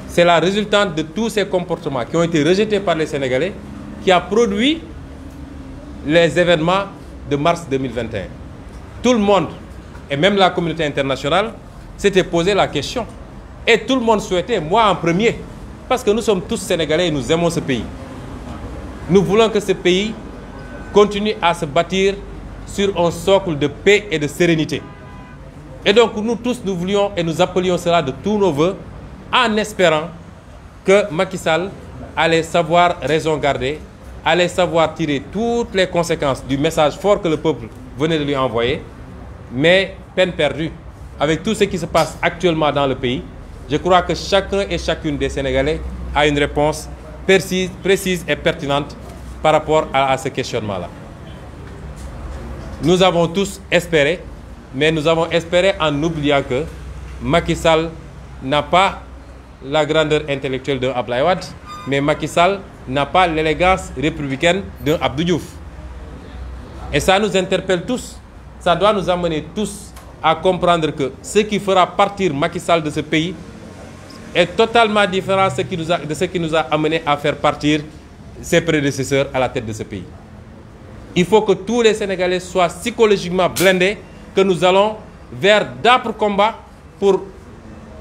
C'est la résultante de tous ces comportements qui ont été rejetés par les Sénégalais qui a produit les événements de mars 2021. Tout le monde, et même la communauté internationale, s'était posé la question. Et tout le monde souhaitait, moi en premier, parce que nous sommes tous Sénégalais et nous aimons ce pays. Nous voulons que ce pays continue à se bâtir sur un socle de paix et de sérénité. Et donc nous tous, nous voulions et nous appelions cela de tous nos voeux, en espérant que Macky Sall allait savoir raison garder, allait savoir tirer toutes les conséquences du message fort que le peuple venait de lui envoyer. Mais peine perdue. Avec tout ce qui se passe actuellement dans le pays, je crois que chacun et chacune des Sénégalais a une réponse précise et pertinente par rapport à ce questionnement-là. Nous avons tous espéré, mais nous avons espéré en oubliant que Macky Sall n'a pas la grandeur intellectuelle d'un Abdoulaye Wade, mais Macky Sall n'a pas l'élégance républicaine d'un Abdou Diouf. Et ça nous interpelle tous. Ça doit nous amener tous à comprendre que ce qui fera partir Macky Sall de ce pays est totalement différent de ce qui nous a amené à faire partir ses prédécesseurs à la tête de ce pays. Il faut que tous les Sénégalais soient psychologiquement blindés, que nous allons vers d'âpres combats pour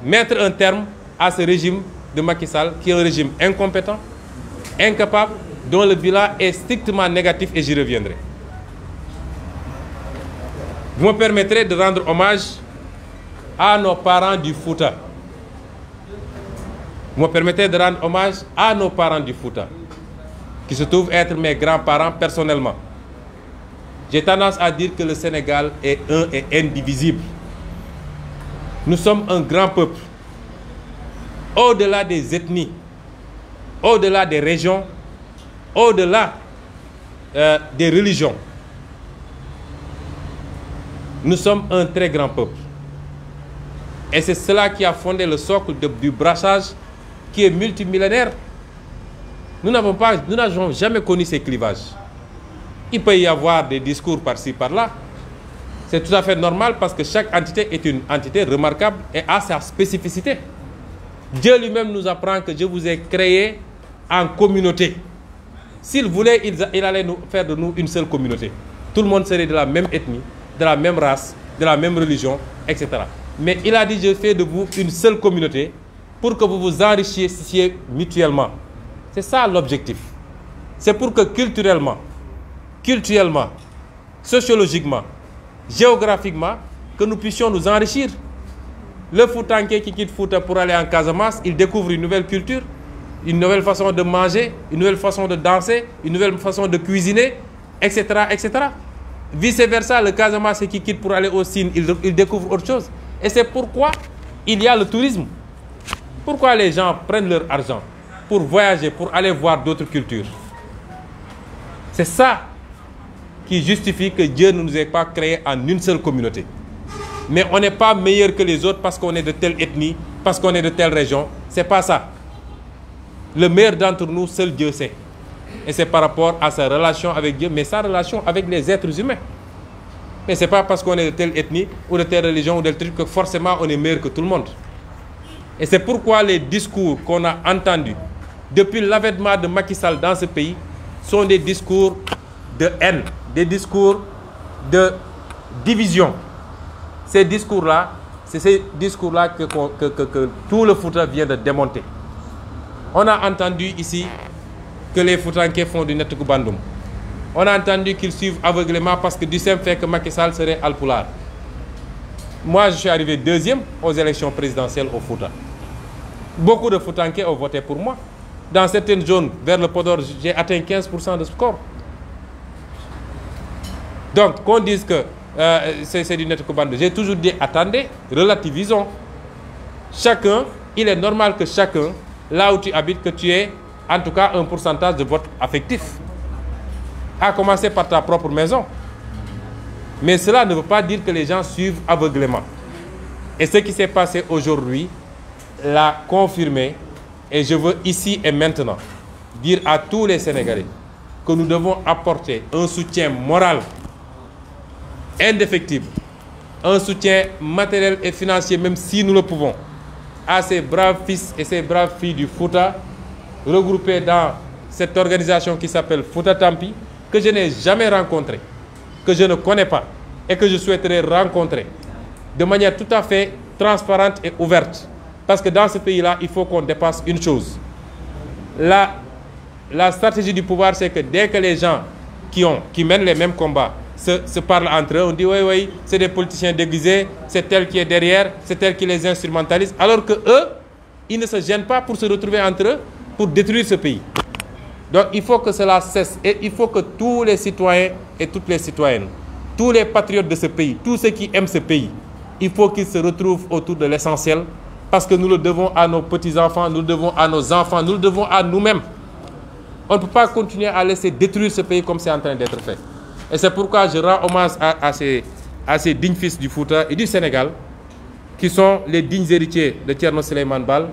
mettre un terme à ce régime de Macky Sall, qui est un régime incompétent, incapable, dont le bilan est strictement négatif, et j'y reviendrai. Vous me permettrez de rendre hommage à nos parents du Fouta. Vous me permettez de rendre hommage à nos parents du Fouta, qui se trouvent être mes grands-parents personnellement. J'ai tendance à dire que le Sénégal est un et indivisible. Nous sommes un grand peuple. Au-delà des ethnies, au-delà des régions, au-delà des religions, nous sommes un très grand peuple. Et c'est cela qui a fondé le socle du brassage qui est multimillénaire. Nous n'avons jamais connu ces clivages. Il peut y avoir des discours par-ci, par-là. C'est tout à fait normal parce que chaque entité est une entité remarquable et a sa spécificité. Dieu lui-même nous apprend que je vous ai créé en communauté. S'il voulait, il allait faire de nous une seule communauté. Tout le monde serait de la même ethnie, de la même race, de la même religion, etc. Mais il a dit, je fais de vous une seule communauté pour que vous vous enrichissiez mutuellement. C'est ça l'objectif. C'est pour que culturellement, sociologiquement, géographiquement, que nous puissions nous enrichir. Le Foutanké qui quitte Fouta pour aller en Casamance, il découvre une nouvelle culture, une nouvelle façon de manger, une nouvelle façon de danser, une nouvelle façon de cuisiner, etc., etc. Vice-versa, le Casamance qui quitte pour aller au Sine, il découvre autre chose. Et c'est pourquoi il y a le tourisme. Pourquoi les gens prennent leur argent pour voyager, pour aller voir d'autres cultures. C'est ça qui justifie que Dieu ne nous ait pas créés en une seule communauté. Mais on n'est pas meilleur que les autres parce qu'on est de telle ethnie, parce qu'on est de telle région. C'est pas ça. Le meilleur d'entre nous, seul Dieu sait. Et c'est par rapport à sa relation avec Dieu, mais sa relation avec les êtres humains. Mais ce n'est pas parce qu'on est de telle ethnie, ou de telle religion, ou de tel truc, que forcément on est meilleur que tout le monde. Et c'est pourquoi les discours qu'on a entendus depuis l'avènement de Macky Sall dans ce pays sont des discours de haine, des discours de division. Ces discours-là, c'est ces discours-là que tout le Fouta vient de démonter. On a entendu ici que les Foutanké font du Nettougou Bandoum. On a entendu qu'ils suivent aveuglément parce que du simple fait que Macky Sall serait Alpulaar. Moi, je suis arrivé deuxième aux élections présidentielles au Fouta. Beaucoup de Foutanké ont voté pour moi. Dans certaines zones, vers le Podor, j'ai atteint 15% de score. Donc, qu'on dise que c'est du net commande. J'ai toujours dit, attendez, relativisons. Chacun, il est normal que chacun, là où tu habites, que tu aies en tout cas un pourcentage de vote affectif. À commencer par ta propre maison. Mais cela ne veut pas dire que les gens suivent aveuglément. Et ce qui s'est passé aujourd'hui l'a confirmé. Et je veux ici et maintenant dire à tous les Sénégalais que nous devons apporter un soutien moral indéfectible, un soutien matériel et financier, même si nous le pouvons, à ces braves fils et ces braves filles du Fouta, regroupés dans cette organisation qui s'appelle Fouta Tampi, que je n'ai jamais rencontré, que je ne connais pas et que je souhaiterais rencontrer de manière tout à fait transparente et ouverte. Parce que dans ce pays-là, il faut qu'on dépasse une chose. La stratégie du pouvoir, c'est que dès que les gens qui mènent les mêmes combats se parlent entre eux, on dit oui, oui, c'est des politiciens déguisés, c'est tel qui est derrière, c'est tel qui les instrumentalise, alors que eux, ils ne se gênent pas pour se retrouver entre eux pour détruire ce pays. Donc il faut que cela cesse et il faut que tous les citoyens et toutes les citoyennes, tous les patriotes de ce pays, tous ceux qui aiment ce pays, il faut qu'ils se retrouvent autour de l'essentiel parce que nous le devons à nos petits-enfants, nous le devons à nos enfants, nous le devons à nous-mêmes. On ne peut pas continuer à laisser détruire ce pays comme c'est en train d'être fait. Et c'est pourquoi je rends hommage à ces dignes fils du Fouta et du Sénégal qui sont les dignes héritiers de Thierno Souleymane Baal,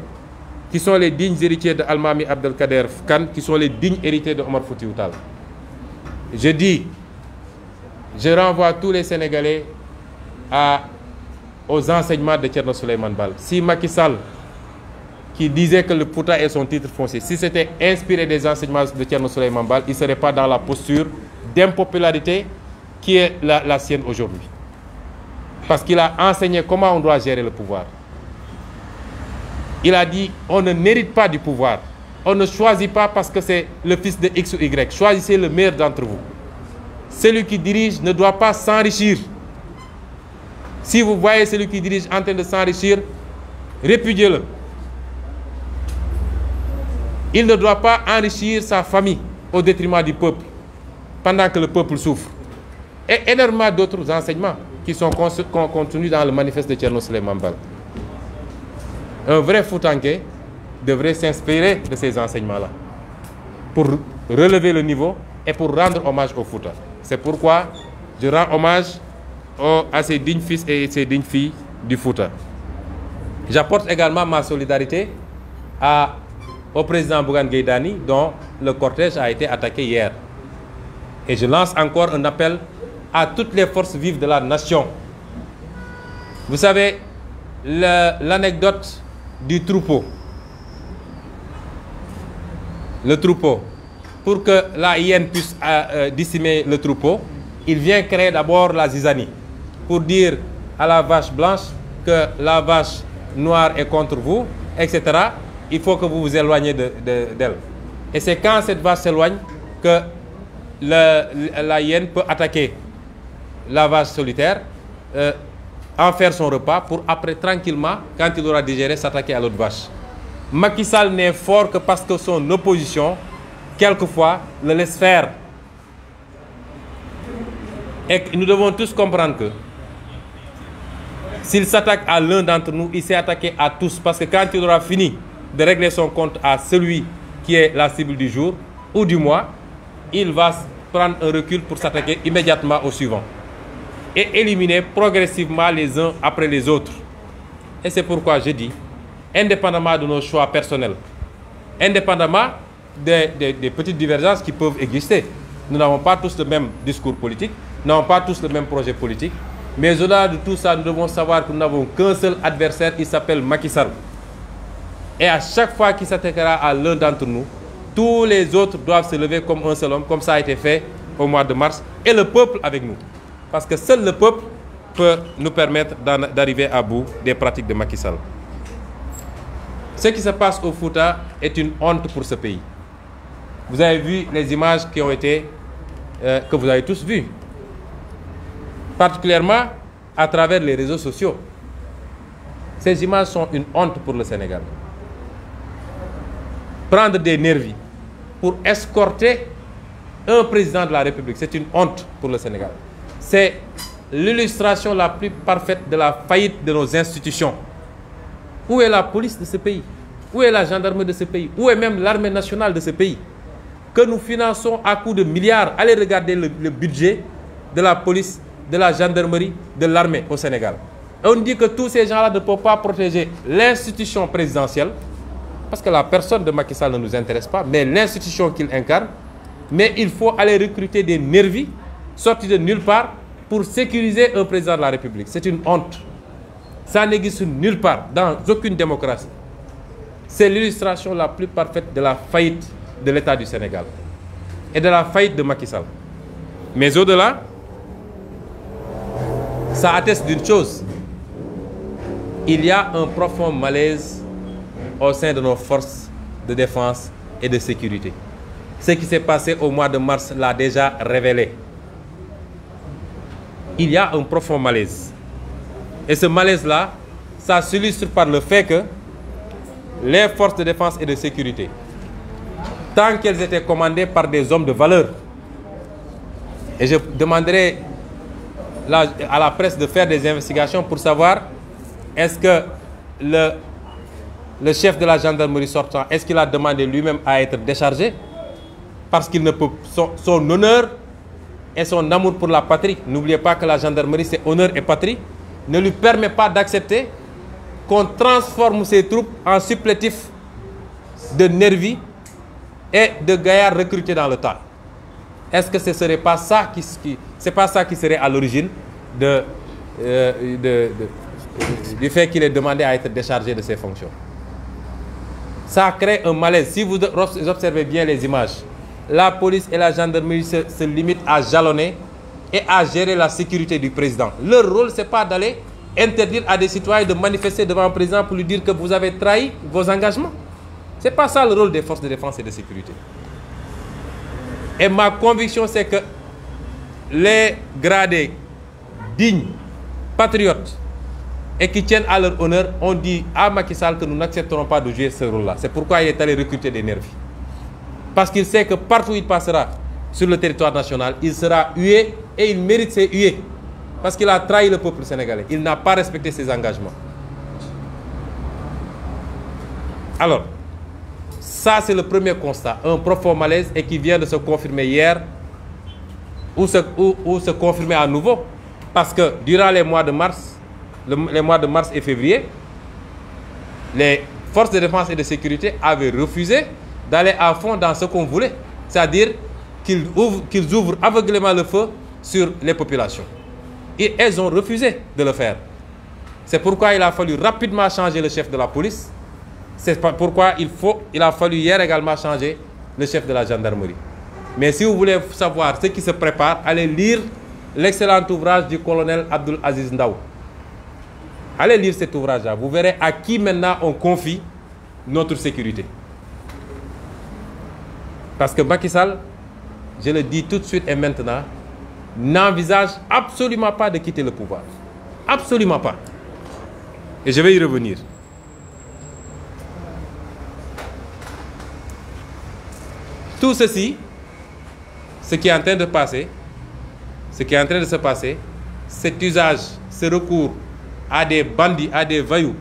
qui sont les dignes héritiers de Almami Abdelkader Kane, qui sont les dignes héritiers de Omar Foutiyou Tall. Je renvoie tous les Sénégalais aux enseignements de Thierno Souleymane Baal. Si Macky Sall, qui disait que le Fouta est son titre foncier, si c'était inspiré des enseignements de Thierno Souleymane Baal, il ne serait pas dans la posture d'impopularité qui est la sienne aujourd'hui. Parce qu'il a enseigné comment on doit gérer le pouvoir. Il a dit, on ne mérite pas du pouvoir. On ne choisit pas parce que c'est le fils de X ou Y. Choisissez le meilleur d'entre vous. Celui qui dirige ne doit pas s'enrichir. Si vous voyez celui qui dirige en train de s'enrichir, répudiez-le. Il ne doit pas enrichir sa famille au détriment du peuple, pendant que le peuple souffre. Et énormément d'autres enseignements qui sont contenus dans le manifeste de Thierno Souleymane Baal. Un vrai Foutanké devrait s'inspirer de ces enseignements-là pour relever le niveau et pour rendre hommage au Fouta. C'est pourquoi je rends hommage à ces dignes fils et ces dignes filles du Fouta. J'apporte également ma solidarité au président Bougane Gueye Dany, dont le cortège a été attaqué hier. Et je lance encore un appel à toutes les forces vives de la nation. Vous savez, l'anecdote du troupeau. Le troupeau. Pour que la hyène puisse décimer le troupeau, il vient créer d'abord la zizanie. Pour dire à la vache blanche que la vache noire est contre vous, etc. Il faut que vous vous éloignez d'elle. Et c'est quand cette vache s'éloigne que la hyène peut attaquer la vache solitaire, en faire son repas pour après tranquillement, quand il aura digéré, s'attaquer à l'autre vache. Macky Sall n'est fort que parce que son opposition, quelquefois, le laisse faire. Et nous devons tous comprendre que s'il s'attaque à l'un d'entre nous, il s'est attaqué à tous. Parce que quand il aura fini de régler son compte à celui qui est la cible du jour ou du mois, il va prendre un recul pour s'attaquer immédiatement au suivant. Et éliminer progressivement les uns après les autres. Et c'est pourquoi je dis, indépendamment de nos choix personnels, indépendamment des petites divergences qui peuvent exister, nous n'avons pas tous le même discours politique, nous n'avons pas tous le même projet politique, mais au-delà de tout ça, nous devons savoir que nous n'avons qu'un seul adversaire, il s'appelle Macky Sall. Et à chaque fois qu'il s'attaquera à l'un d'entre nous, tous les autres doivent se lever comme un seul homme, comme ça a été fait au mois de mars, et le peuple avec nous. Parce que seul le peuple peut nous permettre d'arriver à bout des pratiques de Macky Sall. Ce qui se passe au Fouta est une honte pour ce pays. Vous avez vu les images qui ont été, que vous avez tous vues, particulièrement à travers les réseaux sociaux. Ces images sont une honte pour le Sénégal. Prendre des nervis pour escorter un président de la République, c'est une honte pour le Sénégal. C'est l'illustration la plus parfaite de la faillite de nos institutions. Où est la police de ce pays? Où est la gendarmerie de ce pays? Où est même l'armée nationale de ce pays? Que nous finançons à coups de milliards. Allez regarder le budget de la police, de la gendarmerie, de l'armée au Sénégal. Et on dit que tous ces gens-là ne peuvent pas protéger l'institution présidentielle, parce que la personne de Macky Sall ne nous intéresse pas, mais l'institution qu'il incarne. Mais il faut aller recruter des nervis sortis de nulle part pour sécuriser un président de la République. C'est une honte. Ça n'existe nulle part, dans aucune démocratie. C'est l'illustration la plus parfaite de la faillite de l'État du Sénégal et de la faillite de Macky Sall. Mais au-delà, ça atteste d'une chose. Il y a un profond malaise au sein de nos forces de défense et de sécurité. Ce qui s'est passé au mois de mars l'a déjà révélé. Il y a un profond malaise. Et ce malaise-là, ça s'illustre par le fait que les forces de défense et de sécurité, tant qu'elles étaient commandées par des hommes de valeur, et je demanderai à la presse de faire des investigations pour savoir est-ce que le chef de la gendarmerie sortant, est-ce qu'il a demandé lui-même à être déchargé? Parce qu'il ne peut, son honneur et son amour pour la patrie, n'oubliez pas que la gendarmerie c'est honneur et patrie, ne lui permet pas d'accepter qu'on transforme ses troupes en supplétifs de nervis et de gaillards recrutés dans le tas. Est-ce que ce ne serait pas ça qui serait à l'origine du fait qu'il ait demandé à être déchargé de ses fonctions? Ça crée un malaise. Si vous observez bien les images, la police et la gendarmerie se limitent à jalonner et à gérer la sécurité du président. Leur rôle, ce n'est pas d'aller interdire à des citoyens de manifester devant un président pour lui dire que vous avez trahi vos engagements. Ce n'est pas ça le rôle des forces de défense et de sécurité. Et ma conviction, c'est que les gradés dignes, patriotes et qui tiennent à leur honneur ont dit à Macky Sall que nous n'accepterons pas de jouer ce rôle-là. C'est pourquoi il est allé recruter des nervis. Parce qu'il sait que partout où il passera sur le territoire national, il sera hué et il mérite ses huées. Parce qu'il a trahi le peuple sénégalais. Il n'a pas respecté ses engagements. Alors, ça c'est le premier constat, un profond malaise et qui vient de se confirmer hier ou se confirmer à nouveau. Parce que durant les mois de mars et février, les forces de défense et de sécurité avaient refusé d'aller à fond dans ce qu'on voulait. C'est-à-dire qu'ils ouvrent aveuglément le feu sur les populations. Et elles ont refusé de le faire. C'est pourquoi il a fallu rapidement changer le chef de la police. C'est pourquoi il a fallu hier également changer le chef de la gendarmerie. Mais si vous voulez savoir ce qui se prépare, allez lire l'excellent ouvrage du colonel Abdoul Aziz Ndaw. Allez lire cet ouvrage-là. Vous verrez à qui maintenant on confie notre sécurité. Parce que Macky Sall, je le dis tout de suite et maintenant, n'envisage absolument pas de quitter le pouvoir. Absolument pas. Et je vais y revenir. Tout ceci, ce qui est en train de passer, cet usage, ce recours à des bandits, à des voyous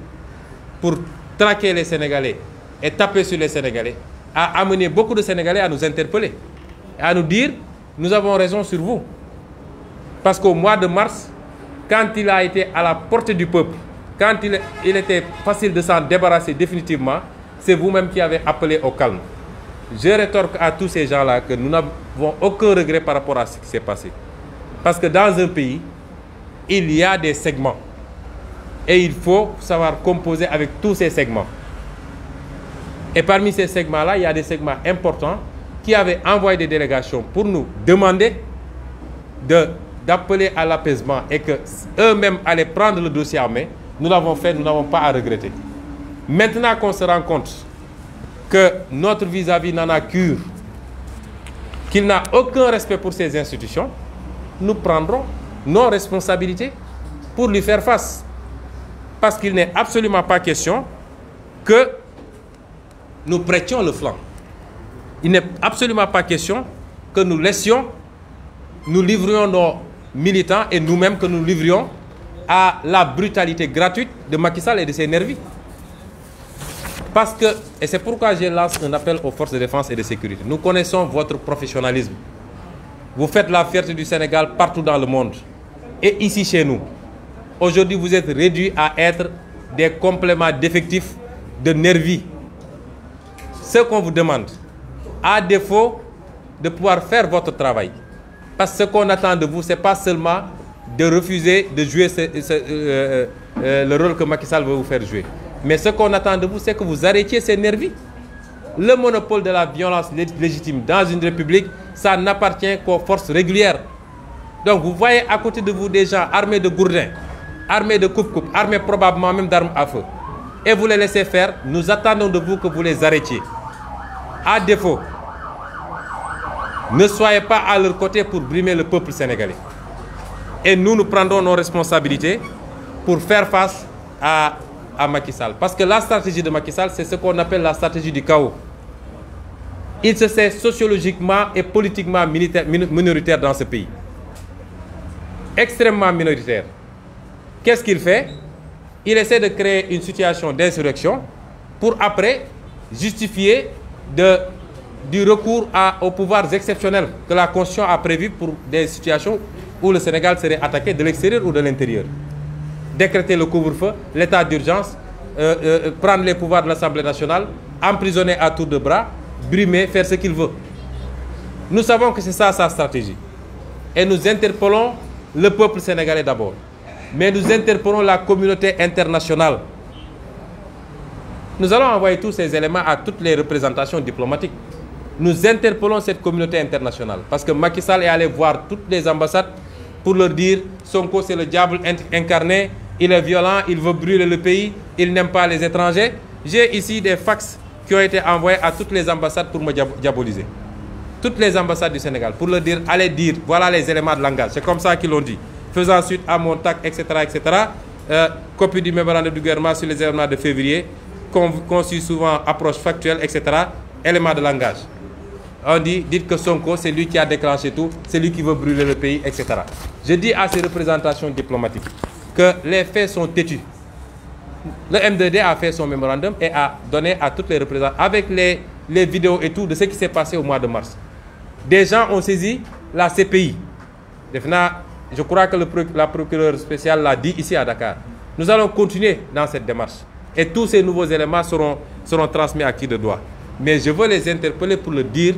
pour traquer les Sénégalais et taper sur les Sénégalais, a amené beaucoup de Sénégalais à nous interpeller et à nous dire « nous avons raison sur vous ». Parce qu'au mois de mars, quand il a été à la portée du peuple, quand il était facile de s'en débarrasser définitivement, c'est vous-même qui avez appelé au calme. Je rétorque à tous ces gens-là que nous n'avons aucun regret par rapport à ce qui s'est passé. Parce que dans un pays, il y a des segments. Et il faut savoir composer avec tous ces segments. Et parmi ces segments-là, il y a des segments importants qui avaient envoyé des délégations pour nous demander d'appeler à l'apaisement et qu'eux-mêmes allaient prendre le dossier en main. Nous l'avons fait, nous n'avons pas à regretter. Maintenant qu'on se rend compte que notre vis-à-vis n'en a cure, qu'il n'a aucun respect pour ces institutions, nous prendrons nos responsabilités pour lui faire face. Parce qu'il n'est absolument pas question que nous prêtions le flanc. Il n'est absolument pas question que nous livrions militants et nous-mêmes que nous livrions à la brutalité gratuite de Macky Sall et de ses nervis. Parce que, et c'est pourquoi je lance un appel aux forces de défense et de sécurité. Nous connaissons votre professionnalisme. Vous faites la fierté du Sénégal partout dans le monde. Et ici chez nous. Aujourd'hui, vous êtes réduits à être des compléments d'effectifs de nervis. Ce qu'on vous demande, à défaut de pouvoir faire votre travail, parce que ce qu'on attend de vous, ce n'est pas seulement de refuser de jouer le rôle que Macky Sall veut vous faire jouer. Mais ce qu'on attend de vous, c'est que vous arrêtiez ces nervis. Le monopole de la violence légitime dans une république, ça n'appartient qu'aux forces régulières. Donc vous voyez à côté de vous des gens armés de gourdins, armés de coupe-coupe, armés probablement même d'armes à feu. Et vous les laissez faire, nous attendons de vous que vous les arrêtiez. À défaut, ne soyez pas à leur côté pour brimer le peuple sénégalais. Et nous prendrons nos responsabilités pour faire face à Macky Sall. Parce que la stratégie de Macky Sall, c'est ce qu'on appelle la stratégie du chaos. Il se sait sociologiquement et politiquement minoritaire dans ce pays. Extrêmement minoritaire. Qu'est-ce qu'il fait? Il essaie de créer une situation d'insurrection pour après justifier du recours aux pouvoirs exceptionnels que la Constitution a prévu pour des situations où le Sénégal serait attaqué de l'extérieur ou de l'intérieur. Décréter le couvre-feu, l'état d'urgence, prendre les pouvoirs de l'Assemblée nationale, emprisonner à tour de bras, brimer, faire ce qu'il veut. Nous savons que c'est ça sa stratégie. Et nous interpellons le peuple sénégalais d'abord. Mais nous interpellons la communauté internationale. Nous allons envoyer tous ces éléments à toutes les représentations diplomatiques. Nous interpellons cette communauté internationale. Parce que Macky Sall est allé voir toutes les ambassades pour leur dire « Sonko, c'est le diable incarné, il est violent, il veut brûler le pays, il n'aime pas les étrangers. » J'ai ici des fax qui ont été envoyés à toutes les ambassades pour me diaboliser. Toutes les ambassades du Sénégal, pour leur dire « Allez dire, voilà les éléments de langage. » C'est comme ça qu'ils l'ont dit. Faisant suite à mon TAC, etc., etc. Copie du mémorandum du gouvernement sur les événements de février, conçu souvent approche factuelle, etc. Éléments de langage. On dit, dites que Sonko, c'est lui qui a déclenché tout, c'est lui qui veut brûler le pays, etc. Je dis à ces représentations diplomatiques que les faits sont têtus. Le M2D a fait son mémorandum et a donné à toutes les représentations, avec les vidéos et tout, de ce qui s'est passé au mois de mars. Des gens ont saisi la CPI. Je crois que la procureure spéciale l'a dit ici à Dakar. Nous allons continuer dans cette démarche. Et tous ces nouveaux éléments seront transmis à qui de droit. Mais je veux les interpeller pour le dire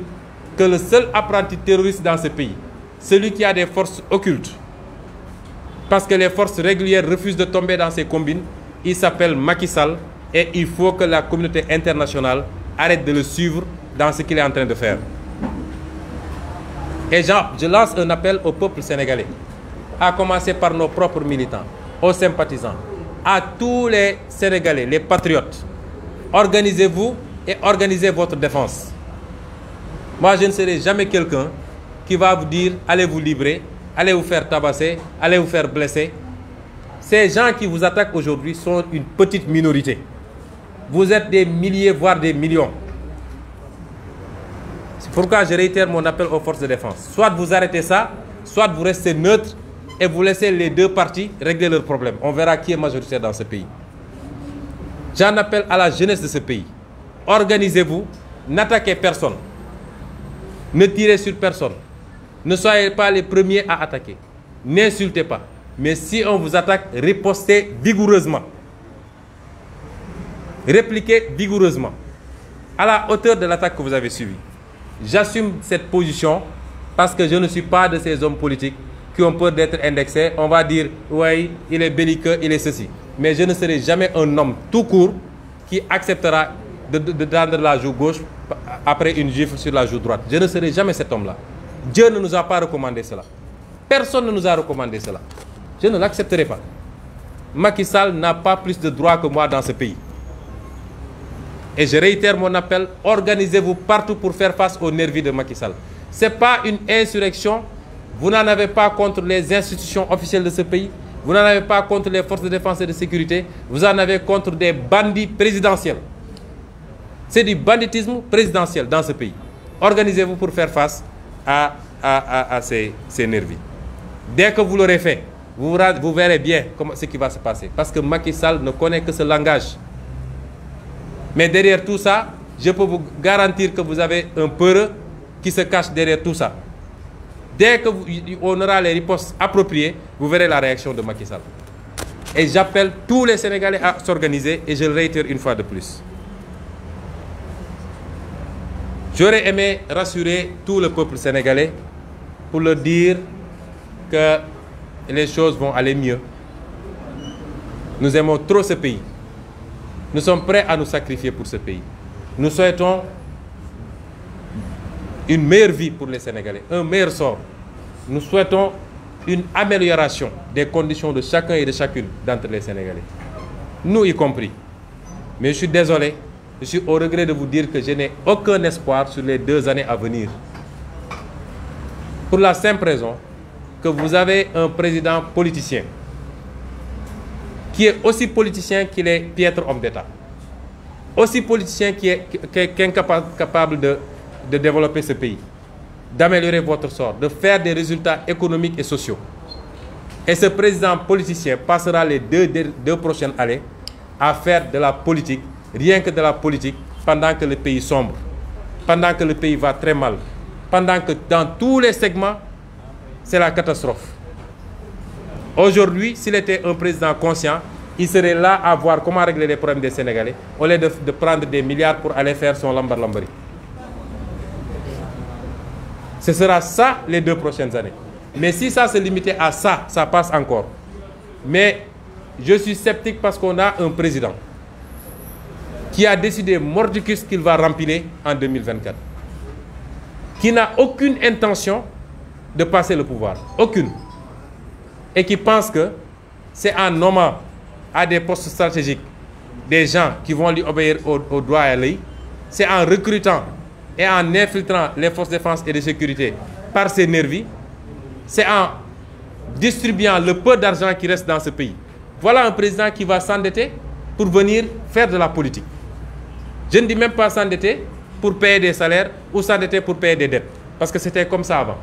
que le seul apprenti terroriste dans ce pays, celui qui a des forces occultes, parce que les forces régulières refusent de tomber dans ces combines, il s'appelle Macky Sall et il faut que la communauté internationale arrête de le suivre dans ce qu'il est en train de faire. Et je lance un appel au peuple sénégalais, à commencer par nos propres militants, aux sympathisants, à tous les Sénégalais, les patriotes. Organisez-vous et organisez votre défense. Moi, je ne serai jamais quelqu'un qui va vous dire « allez vous livrer, allez vous faire tabasser, allez vous faire blesser ». Ces gens qui vous attaquent aujourd'hui sont une petite minorité. Vous êtes des milliers, voire des millions. C'est pourquoi je réitère mon appel aux forces de défense. Soit vous arrêtez ça, soit vous restez neutre et vous laissez les deux parties régler leurs problèmes. On verra qui est majoritaire dans ce pays. J'en appelle à la jeunesse de ce pays. Organisez-vous, n'attaquez personne. Ne tirez sur personne. Ne soyez pas les premiers à attaquer. N'insultez pas. Mais si on vous attaque, ripostez vigoureusement. Répliquez vigoureusement. À la hauteur de l'attaque que vous avez subie. J'assume cette position parce que je ne suis pas de ces hommes politiques qui ont peur d'être indexés. On va dire, oui, il est belliqueux, il est ceci. Mais je ne serai jamais un homme tout court qui acceptera de tendre la joue gauche après une gifle sur la joue droite. Je ne serai jamais cet homme-là. Dieu ne nous a pas recommandé cela. Personne ne nous a recommandé cela. Je ne l'accepterai pas. Macky Sall n'a pas plus de droits que moi dans ce pays. Et je réitère mon appel, organisez-vous partout pour faire face aux nervis de Macky Sall. Ce n'est pas une insurrection. Vous n'en avez pas contre les institutions officielles de ce pays. Vous n'en avez pas contre les forces de défense et de sécurité. Vous en avez contre des bandits présidentiels. C'est du banditisme présidentiel dans ce pays. Organisez-vous pour faire face à ces nervis. Dès que vous l'aurez fait, vous verrez bien ce qui va se passer. Parce que Macky Sall ne connaît que ce langage. Mais derrière tout ça, je peux vous garantir que vous avez un peureux qui se cache derrière tout ça. Dès qu'on aura les ripostes appropriées, vous verrez la réaction de Macky Sall. Et j'appelle tous les Sénégalais à s'organiser et je le réitère une fois de plus. J'aurais aimé rassurer tout le peuple sénégalais pour leur dire que les choses vont aller mieux. Nous aimons trop ce pays. Nous sommes prêts à nous sacrifier pour ce pays. Nous souhaitons une meilleure vie pour les Sénégalais, un meilleur sort. Nous souhaitons une amélioration des conditions de chacun et de chacune d'entre les Sénégalais. Nous y compris. Mais je suis désolé, je suis au regret de vous dire que je n'ai aucun espoir sur les 2 années à venir. Pour la simple raison que vous avez un président politicien qui est aussi politicien qu'il est piètre homme d'État. Aussi politicien qui est incapable de développer ce pays, d'améliorer votre sort, de faire des résultats économiques et sociaux. Et ce président politicien passera les deux prochaines années à faire de la politique, rien que de la politique, pendant que le pays sombre, pendant que le pays va très mal, pendant que dans tous les segments, c'est la catastrophe. Aujourd'hui, s'il était un président conscient, il serait là à voir comment régler les problèmes des Sénégalais, au lieu de prendre des milliards pour aller faire son lambar-lambari. Ce sera ça les 2 prochaines années. Mais si ça se limitait à ça, ça passe encore. Mais je suis sceptique parce qu'on a un président qui a décidé mordicus qu'il va rempiler en 2024. Qui n'a aucune intention de passer le pouvoir. Aucune. Et qui pense que c'est en nommant à des postes stratégiques des gens qui vont lui obéir au droit à l'œil. C'est en recrutant et en infiltrant les forces de défense et de sécurité par ses nervis. C'est en distribuant le peu d'argent qui reste dans ce pays. Voilà un président qui va s'endetter pour venir faire de la politique. Je ne dis même pas s'endetter pour payer des salaires ou s'endetter pour payer des dettes. Parce que c'était comme ça avant.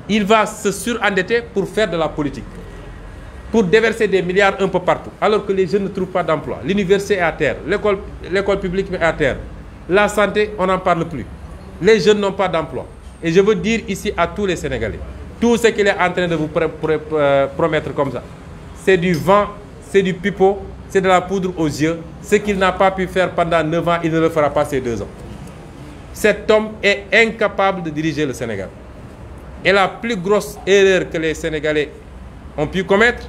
Il va se surendetter pour faire de la politique. Pour déverser des milliards un peu partout. Alors que les jeunes ne trouvent pas d'emploi. L'université est à terre. L'école publique est à terre. La santé, on n'en parle plus. Les jeunes n'ont pas d'emploi. Et je veux dire ici à tous les Sénégalais, tout ce qu'il est en train de vous promettre comme ça, c'est du vent, c'est du pipeau, c'est de la poudre aux yeux. Ce qu'il n'a pas pu faire pendant 9 ans, il ne le fera pas ces 2 ans. Cet homme est incapable de diriger le Sénégal. Et la plus grosse erreur que les Sénégalais ont pu commettre,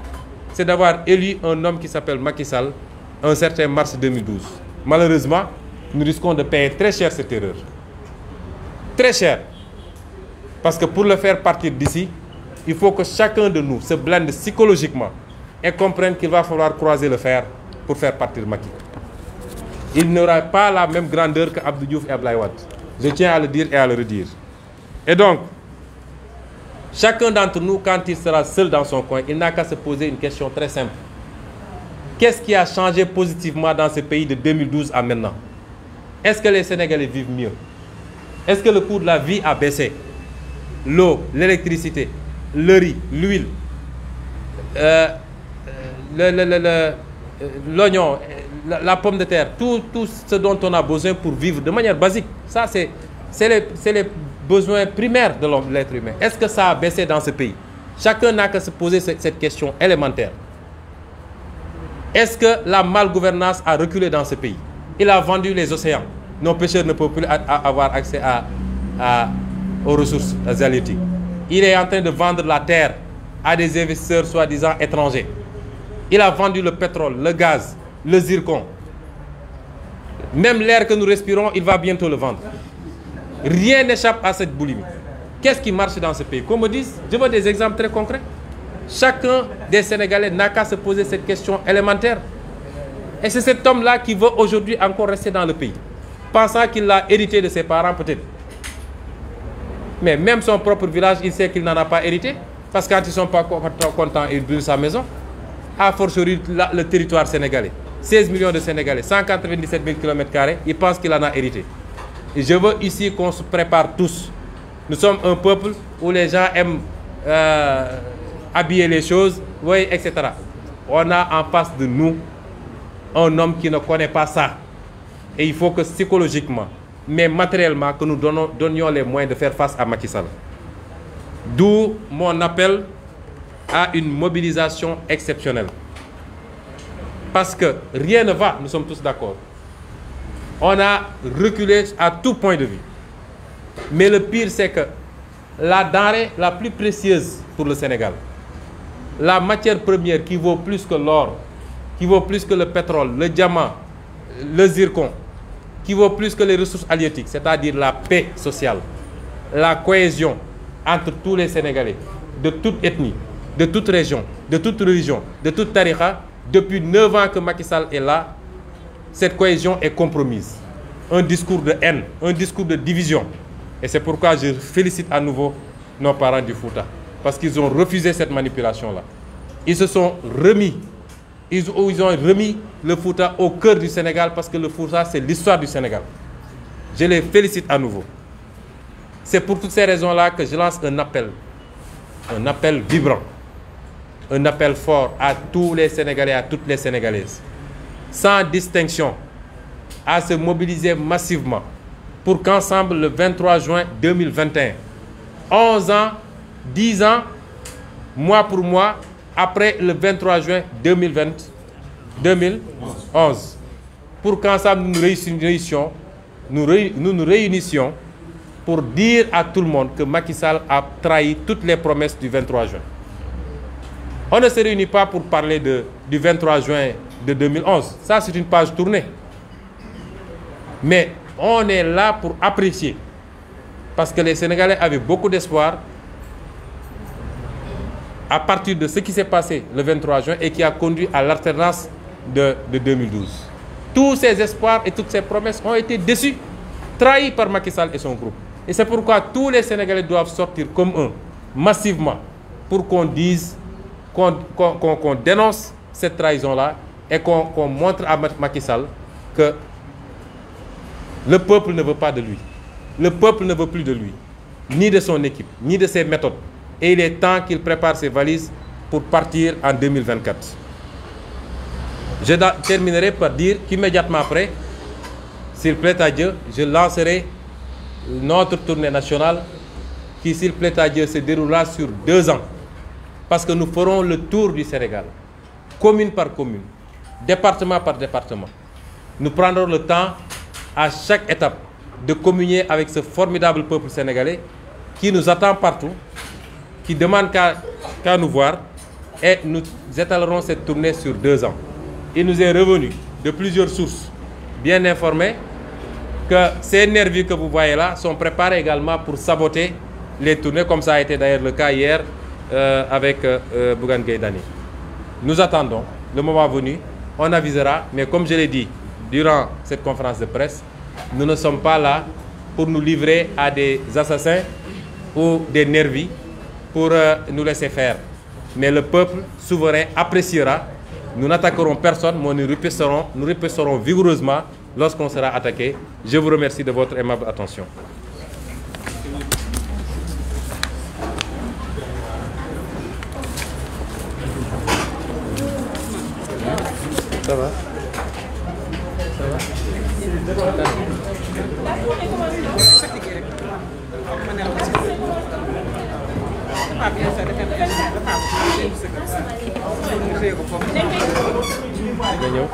c'est d'avoir élu un homme qui s'appelle Macky Sall un certain mars 2012. Malheureusement, nous risquons de payer très cher cette erreur. Très cher. Parce que pour le faire partir d'ici, il faut que chacun de nous se blinde psychologiquement et comprenne qu'il va falloir croiser le fer pour faire partir Macky. Il n'aura pas la même grandeur que Abdou Diouf et Abdoulaye Wade. Je tiens à le dire et à le redire. Et donc, chacun d'entre nous, quand il sera seul dans son coin, il n'a qu'à se poser une question très simple. Qu'est-ce qui a changé positivement dans ce pays de 2012 à maintenant? Est-ce que les Sénégalais vivent mieux? Est-ce que le coût de la vie a baissé? L'eau, l'électricité, le riz, l'huile, l'oignon, la pomme de terre, tout ce dont on a besoin pour vivre de manière basique. Ça, c'est les besoins primaires de l'être humain. Est-ce que ça a baissé dans ce pays? Chacun n'a qu'à se poser cette question élémentaire. Est-ce que la malgouvernance a reculé dans ce pays? Il a vendu les océans. Nos pêcheurs ne peuvent plus avoir accès aux ressources halieutiques. Il est en train de vendre la terre à des investisseurs soi-disant étrangers. Il a vendu le pétrole, le gaz, le zircon. Même l'air que nous respirons, il va bientôt le vendre. Rien n'échappe à cette boulimie. Qu'est-ce qui marche dans ce pays? Qu'on me dise, je veux des exemples très concrets. Chacun des Sénégalais n'a qu'à se poser cette question élémentaire. Et c'est cet homme-là qui veut aujourd'hui encore rester dans le pays, pensant qu'il l'a hérité de ses parents peut-être. Mais même son propre village, il sait qu'il n'en a pas hérité. Parce que quand ils ne sont pas contents, ils brûlent sa maison. A fortiori le territoire sénégalais. 16 millions de Sénégalais, 197 000 km², ils pensent qu'il en a hérité. Et je veux ici qu'on se prépare tous. Nous sommes un peuple où les gens aiment habiller les choses, oui, etc. On a en face de nous un homme qui ne connaît pas ça. Et il faut que psychologiquement, mais matériellement, que nous donnions les moyens de faire face à Macky Sall. D'où mon appel à une mobilisation exceptionnelle. Parce que rien ne va, nous sommes tous d'accord. On a reculé à tout point de vue. Mais le pire, c'est que la denrée la plus précieuse pour le Sénégal, la matière première qui vaut plus que l'or, qui vaut plus que le pétrole, le diamant, le zircon, qui vaut plus que les ressources halieutiques, c'est-à-dire la paix sociale, la cohésion entre tous les Sénégalais, de toute ethnie, de toute région, de toute religion, de toute tariqa. Depuis 9 ans que Macky Sall est là, cette cohésion est compromise. Un discours de haine, un discours de division. Et c'est pourquoi je félicite à nouveau nos parents du Fouta. Parce qu'ils ont refusé cette manipulation-là. Ils se sont remis. Ils ont remis le Fouta au cœur du Sénégal parce que le Fouta, c'est l'histoire du Sénégal. Je les félicite à nouveau. C'est pour toutes ces raisons-là que je lance un appel vibrant, un appel fort à tous les Sénégalais, à toutes les Sénégalaises, sans distinction, à se mobiliser massivement pour qu'ensemble, le 23 juin 2021, 11 ans, 10 ans, mois pour mois, après le 23 juin 2011, pour qu'ensemble nous nous réunissions pour dire à tout le monde que Macky Sall a trahi toutes les promesses du 23 juin. On ne se réunit pas pour parler du 23 juin de 2011. Ça, c'est une page tournée. Mais on est là pour apprécier. Parce que les Sénégalais avaient beaucoup d'espoir à partir de ce qui s'est passé le 23 juin et qui a conduit à l'alternance de 2012. Tous ces espoirs et toutes ces promesses ont été déçus, trahis par Macky Sall et son groupe. Et c'est pourquoi tous les Sénégalais doivent sortir comme eux, massivement, pour qu'on dise, qu'on dénonce cette trahison-là et qu'on montre à Macky Sall que le peuple ne veut pas de lui. Le peuple ne veut plus de lui, ni de son équipe, ni de ses méthodes. Et il est temps qu'il prépare ses valises pour partir en 2024. Je terminerai par dire qu'immédiatement après, s'il plaît à Dieu, je lancerai notre tournée nationale qui, s'il plaît à Dieu, se déroulera sur 2 ans. Parce que nous ferons le tour du Sénégal, commune par commune, département par département. Nous prendrons le temps, à chaque étape, de communier avec ce formidable peuple sénégalais qui nous attend partout, qui demande qu'à nous voir, et nous étalerons cette tournée sur 2 ans. Il nous est revenu de plusieurs sources bien informées que ces nervis que vous voyez là sont préparés également pour saboter les tournées, comme ça a été d'ailleurs le cas hier avec Bougane Gueye Dany. Nous attendons le moment venu, on avisera, mais comme je l'ai dit durant cette conférence de presse, nous ne sommes pas là pour nous livrer à des assassins ou des nervis pour nous laisser faire. Mais le peuple souverain appréciera. Nous n'attaquerons personne, mais nous riposterons vigoureusement lorsqu'on sera attaqué. Je vous remercie de votre aimable attention. Ça va? Ça va? Nga ñëw